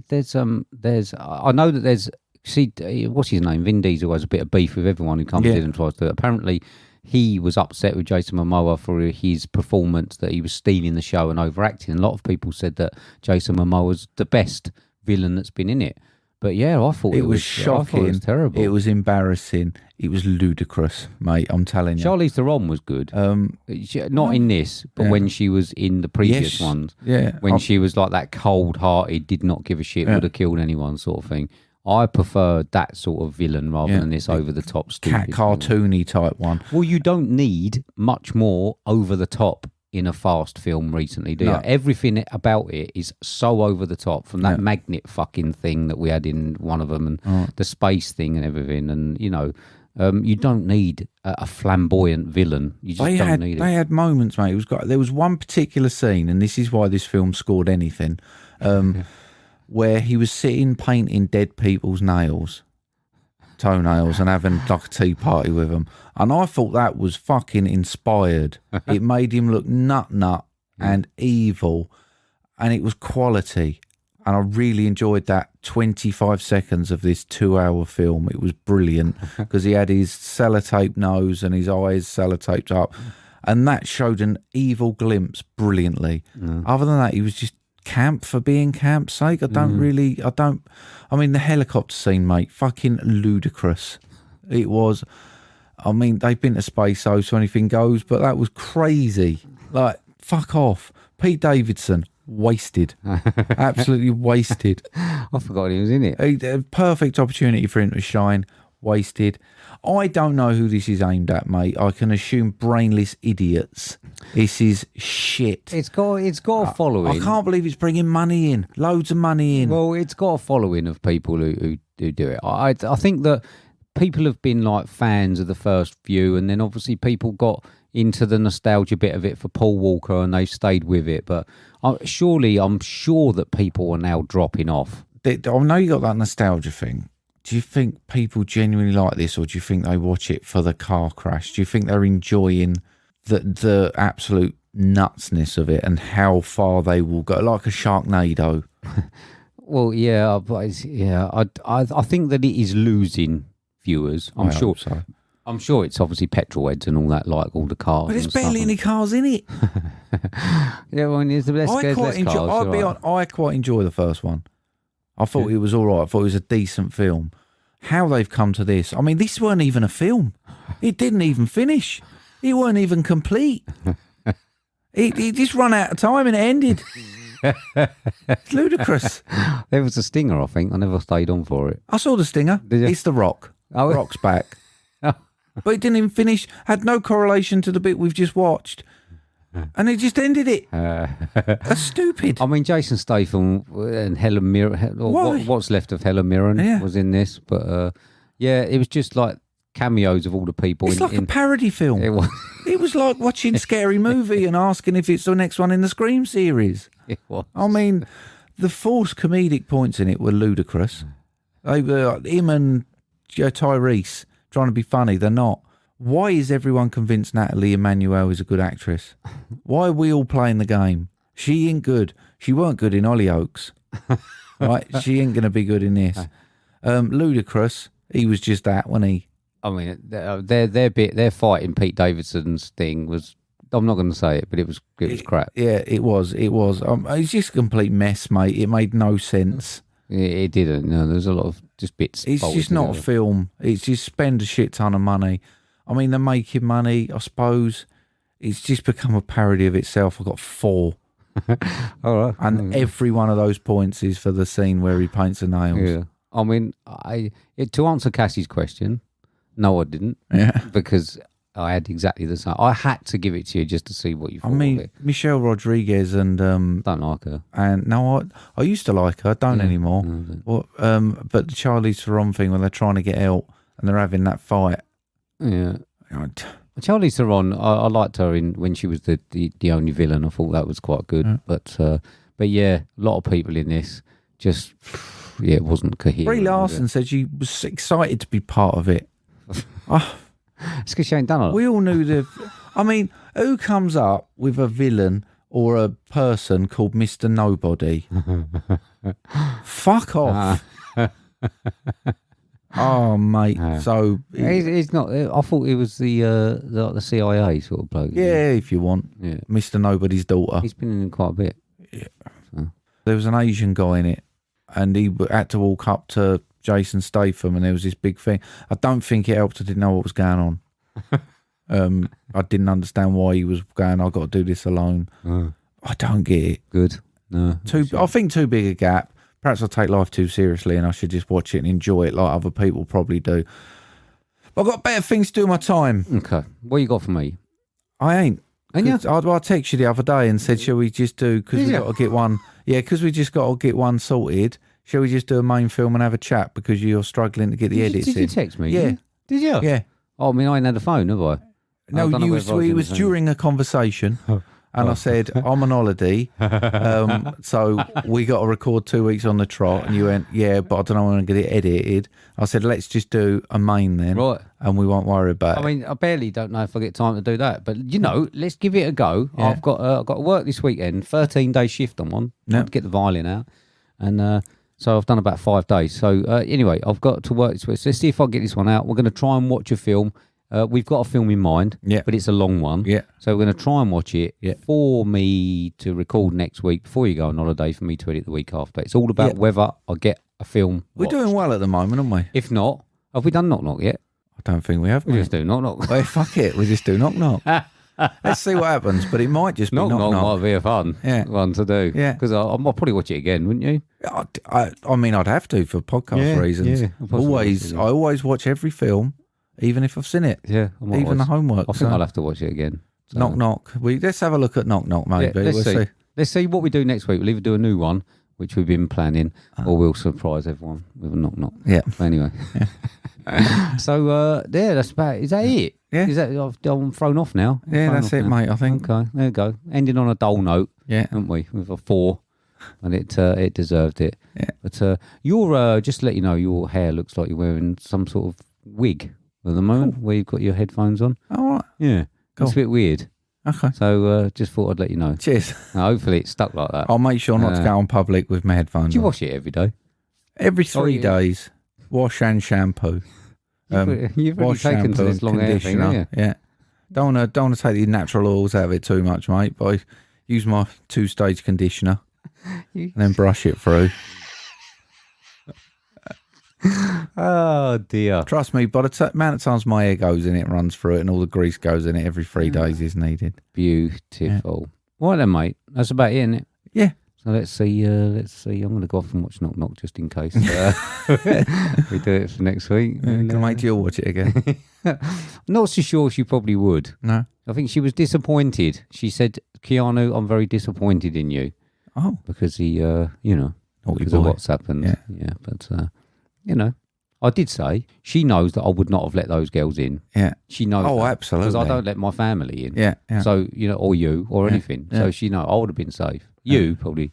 There's I know that there's, see, what's his name? Vin Diesel has a bit of beef with everyone who comes in and tries to. Apparently, he was upset with Jason Momoa for his performance, that he was stealing the show and overacting. A lot of people said that Jason Momoa was the best villain that's been in it. But yeah, I thought it was shocking. I thought it was terrible. It was embarrassing. It was ludicrous, mate. I'm telling you. Charlize Theron was good. Not in this, but when she was in the previous ones. Yeah. When she was like that cold-hearted, did not give a shit, would have killed anyone sort of thing. I preferred that sort of villain rather than this over-the-top stupid cat cartoony type one. Well, you don't need much more over-the-top in a fast film recently, do you? Everything about it is so over the top, from that magnet fucking thing that we had in one of them, and the space thing and everything, and you don't need a flamboyant villain. You just don't need it. They had moments, mate. There was one particular scene, and this is why this film scored anything, where he was sitting painting dead people's toenails and having like a tea party with them, and I thought that was fucking inspired. It made him look nut and evil, and it was quality, and I really enjoyed that 25 seconds of this 2-hour film. It was brilliant because he had his sellotape nose and his eyes sellotaped up, and that showed an evil glimpse brilliantly. Other than that, he was just camp for being camp's sake. I mean, the helicopter scene, mate, fucking ludicrous. It was. I mean, they've been to space, so anything goes, but that was crazy. Like, fuck off. Pete Davidson, wasted. Absolutely wasted. I forgot he was in it. A perfect opportunity for him to shine. Wasted. I don't know who this is aimed at, mate. I can assume brainless idiots. This is shit. It's got a following. I can't believe it's bringing money in. Loads of money in. Well, it's got a following of people who do it. I think that people have been like fans of the first few, and then obviously people got into the nostalgia bit of it for Paul Walker, and they've stayed with it. But I'm sure that people are now dropping off. I know you got that nostalgia thing. Do you think people genuinely like this, or do you think they watch it for the car crash? Do you think they're enjoying the absolute nutsness of it and how far they will go, like a Sharknado? Well, yeah, but I think that it is losing viewers. I'm sure. So. I'm sure it's obviously petrol heads and all that, like all the cars. But there's barely any cars in it. Yeah, well, there's less cars. I quite enjoy the first one. I thought it was all right. I thought it was a decent film. How they've come to this. I mean, this weren't even a film. It didn't even finish. It weren't even complete. He just run out of time and it ended. It's ludicrous. There was a stinger, I think. I never stayed on for it. I saw the stinger. Did you? It's The Rock. Oh, Rock's back. But it didn't even finish. Had no correlation to the bit we've just watched. And they just ended it. That's stupid. I mean, Jason Statham and Helen Mirren, what's left of Helen Mirren was in this. But yeah, it was just like cameos of all the people. It's like a parody film. It was. It was like watching Scary Movie and asking if it's the next one in the Scream series. It was. I mean, the forced comedic points in it were ludicrous. They were him and Tyrese trying to be funny. They're not. Why is everyone convinced Natalie Emmanuel is a good actress? Why are we all playing the game? She ain't good. She weren't good in Hollyoaks. Right? She ain't going to be good in this. Ludicrous. He was just that, wasn't he? I mean, their fight in Pete Davidson's thing was. I'm not going to say it, but it was crap. Yeah, it was. It's just a complete mess, mate. It made no sense. It didn't. No, there's a lot of just bits. It's just not a film. It's just spend a shit ton of money. I mean, they're making money, I suppose. It's just become a parody of itself. I've got 4. All right. And every one of those points is for the scene where he paints the nails. Yeah. I mean, to answer Cassie's question, no, I didn't. Yeah. Because I had exactly the same. I had to give it to you just to see what you thought of it. Michelle Rodriguez and... don't like her. And no, I used to like her. I don't anymore. No, but the Charlize Theron thing when they're trying to get out and they're having that fight. Yeah. Charlize Theron, I liked her when she was the only villain. I thought that was quite good. Yeah. But yeah, a lot of people in this just, it wasn't coherent. Brie Larson said she was excited to be part of it. It's because she ain't done it. We all knew I mean, who comes up with a villain or a person called Mr. Nobody? Fuck off. Oh, mate. So he's not. I thought it was the CIA sort of bloke. Yeah, if you want. Yeah. Mr. Nobody's daughter. He's been in quite a bit. Yeah. So. There was an Asian guy in it, and he had to walk up to Jason Statham, and there was this big thing. I don't think it helped. I didn't know what was going on. I didn't understand why he was going, I've got to do this alone. I don't get it. Good. No. I think too big a gap. Perhaps I take life too seriously and I should just watch it and enjoy it like other people probably do. But I've got better things to do with my time. Okay. What you got for me? I ain't. Ain't you? I texted you the other day and said, shall we just do, because we got to get one. Yeah, because we just got to get one sorted. Shall we just do a main film and have a chat because you're struggling to get the edits in? Did you text me? Yeah. Did you? Yeah. Oh, I mean, I ain't had a phone, have I? No, it was during a conversation. And I said, I'm on holiday, so we got to record 2 weeks on the trot. And you went, yeah, but I don't know when I'm going to get it edited. I said, let's just do a main then. Right. And we won't worry about it. I mean, I barely don't know if I get time to do that. But, let's give it a go. Yeah. I've got to work this weekend, 13-day shift I'm on. Yeah. To get the violin out. And so I've done about 5 days. So anyway, I've got to work this week. So let's see if I can get this one out. We're going to try and watch a film. We've got a film in mind, but it's a long one. Yeah. So we're going to try and watch it for me to record next week before you go on holiday, for me to edit the week after. It's all about whether I get a film watched. We're doing well at the moment, aren't we? If not, have we done Knock Knock yet? I don't think we have. We just do Knock Knock. Well, fuck it, we just do Knock Knock. Let's see what happens, but it might just be Knock Knock. Might be a fun one to do. Yeah. Because I'll probably watch it again, wouldn't you? I mean, I'd have to for podcast reasons. Yeah, I always watch every film. Even if I've seen it. Yeah. Even the homework. I think I'll have to watch it again. So. Knock Knock. Let's have a look at Knock Knock, maybe. Yeah, let's see what we do next week. We'll either do a new one, which we've been planning, or we'll surprise everyone with a Knock Knock. Yeah. But anyway. So, that's about it. Is that it? Yeah. Is that, I'm thrown off now? Yeah, that's it, mate, I think. Okay, there you go. Ending on a dull note, haven't we? With a 4. And it deserved it. Yeah. But your just to let you know, your hair looks like you're wearing some sort of wig at the moment, where you've got your headphones on. All right. Yeah. Cool. It's a bit weird. Okay. So just thought I'd let you know. Cheers. Hopefully it's stuck like that. I'll make sure not to go on public with my headphones. Do you wash it every day? Every 3 days. Wash and shampoo. You've really taken to this long hair thing, haven't you? Yeah. Don't want to take the natural oils out of it too much, mate, but I use my 2-stage conditioner and then brush it through. Oh dear. Trust me, by the amount of times my hair goes in it, runs through it, and all the grease goes in it every 3 days is needed. Beautiful. Right then, mate. That's about it, isn't it? Yeah. So let's see. I'm going to go off and watch Knock Knock just in case we do it for next week. Can I make Jill watch it again? Not so sure she probably would. No. I think she was disappointed. She said, Keanu, I'm very disappointed in you. Oh. Because he, because boy. of WhatsApp and but I did say she knows that I would not have let those girls in. Yeah. She knows. Oh, that, absolutely. Because I don't let my family in. Yeah. So, or you or anything. Yeah. So she knows I would have been safe. You probably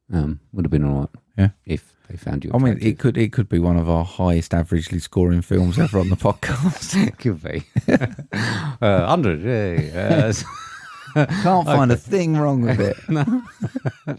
would have been all right. Yeah. If they found you. I mean, it could be one of our highest averagely scoring films ever on the podcast. It could be. 100. Yeah. Can't find a thing wrong with it. No.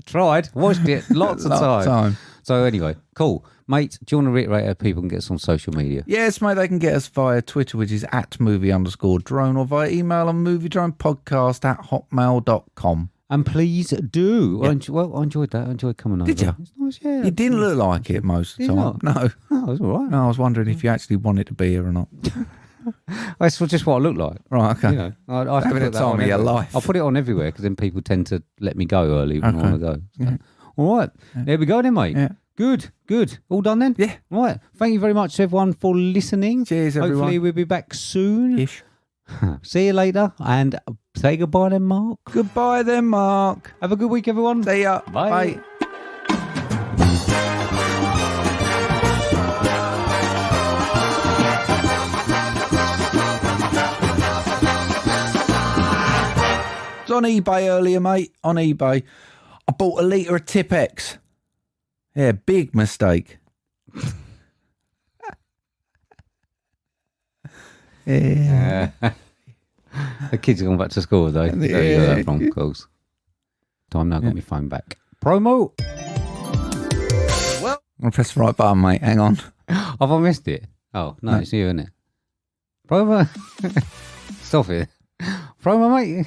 Tried. Watched it lots of time. So anyway, cool. Mate, do you want to reiterate how people can get us on social media? Yes, mate, they can get us via Twitter, which is @movie_drone, or via email on moviedronepodcast@hotmail.com. And please do. Yeah. I enjoyed that. I enjoyed coming over. Did you? It's nice, yeah. You didn't look like it most of the time. Not? No. Oh, it was all right. No, I was wondering if you actually wanted to be here or not. That's just what I look like. Right, okay. I have to Having put a that time on of your everywhere. life. I'll put it on everywhere because then people tend to let me go early when I want to go. So. Yeah. All right. There we go then, mate. Yeah. Good. All done then? Yeah. All right. Thank you very much to everyone for listening. Cheers, everyone. Hopefully we'll be back soon. Ish. See you later and say goodbye then, Mark. Goodbye then, Mark. Have a good week, everyone. See ya. Bye. Bye. It's on eBay earlier, mate. On eBay. I bought a litre of Tipex. Yeah, big mistake. Yeah. The kids are going back to school today. There you go, that from, of course. Time now, got my phone back. Promo. Well, I'm going to press the right button, mate. Hang on. Have I missed it? Oh, no, it's you, isn't it? Promo. Stop it. Promo, mate.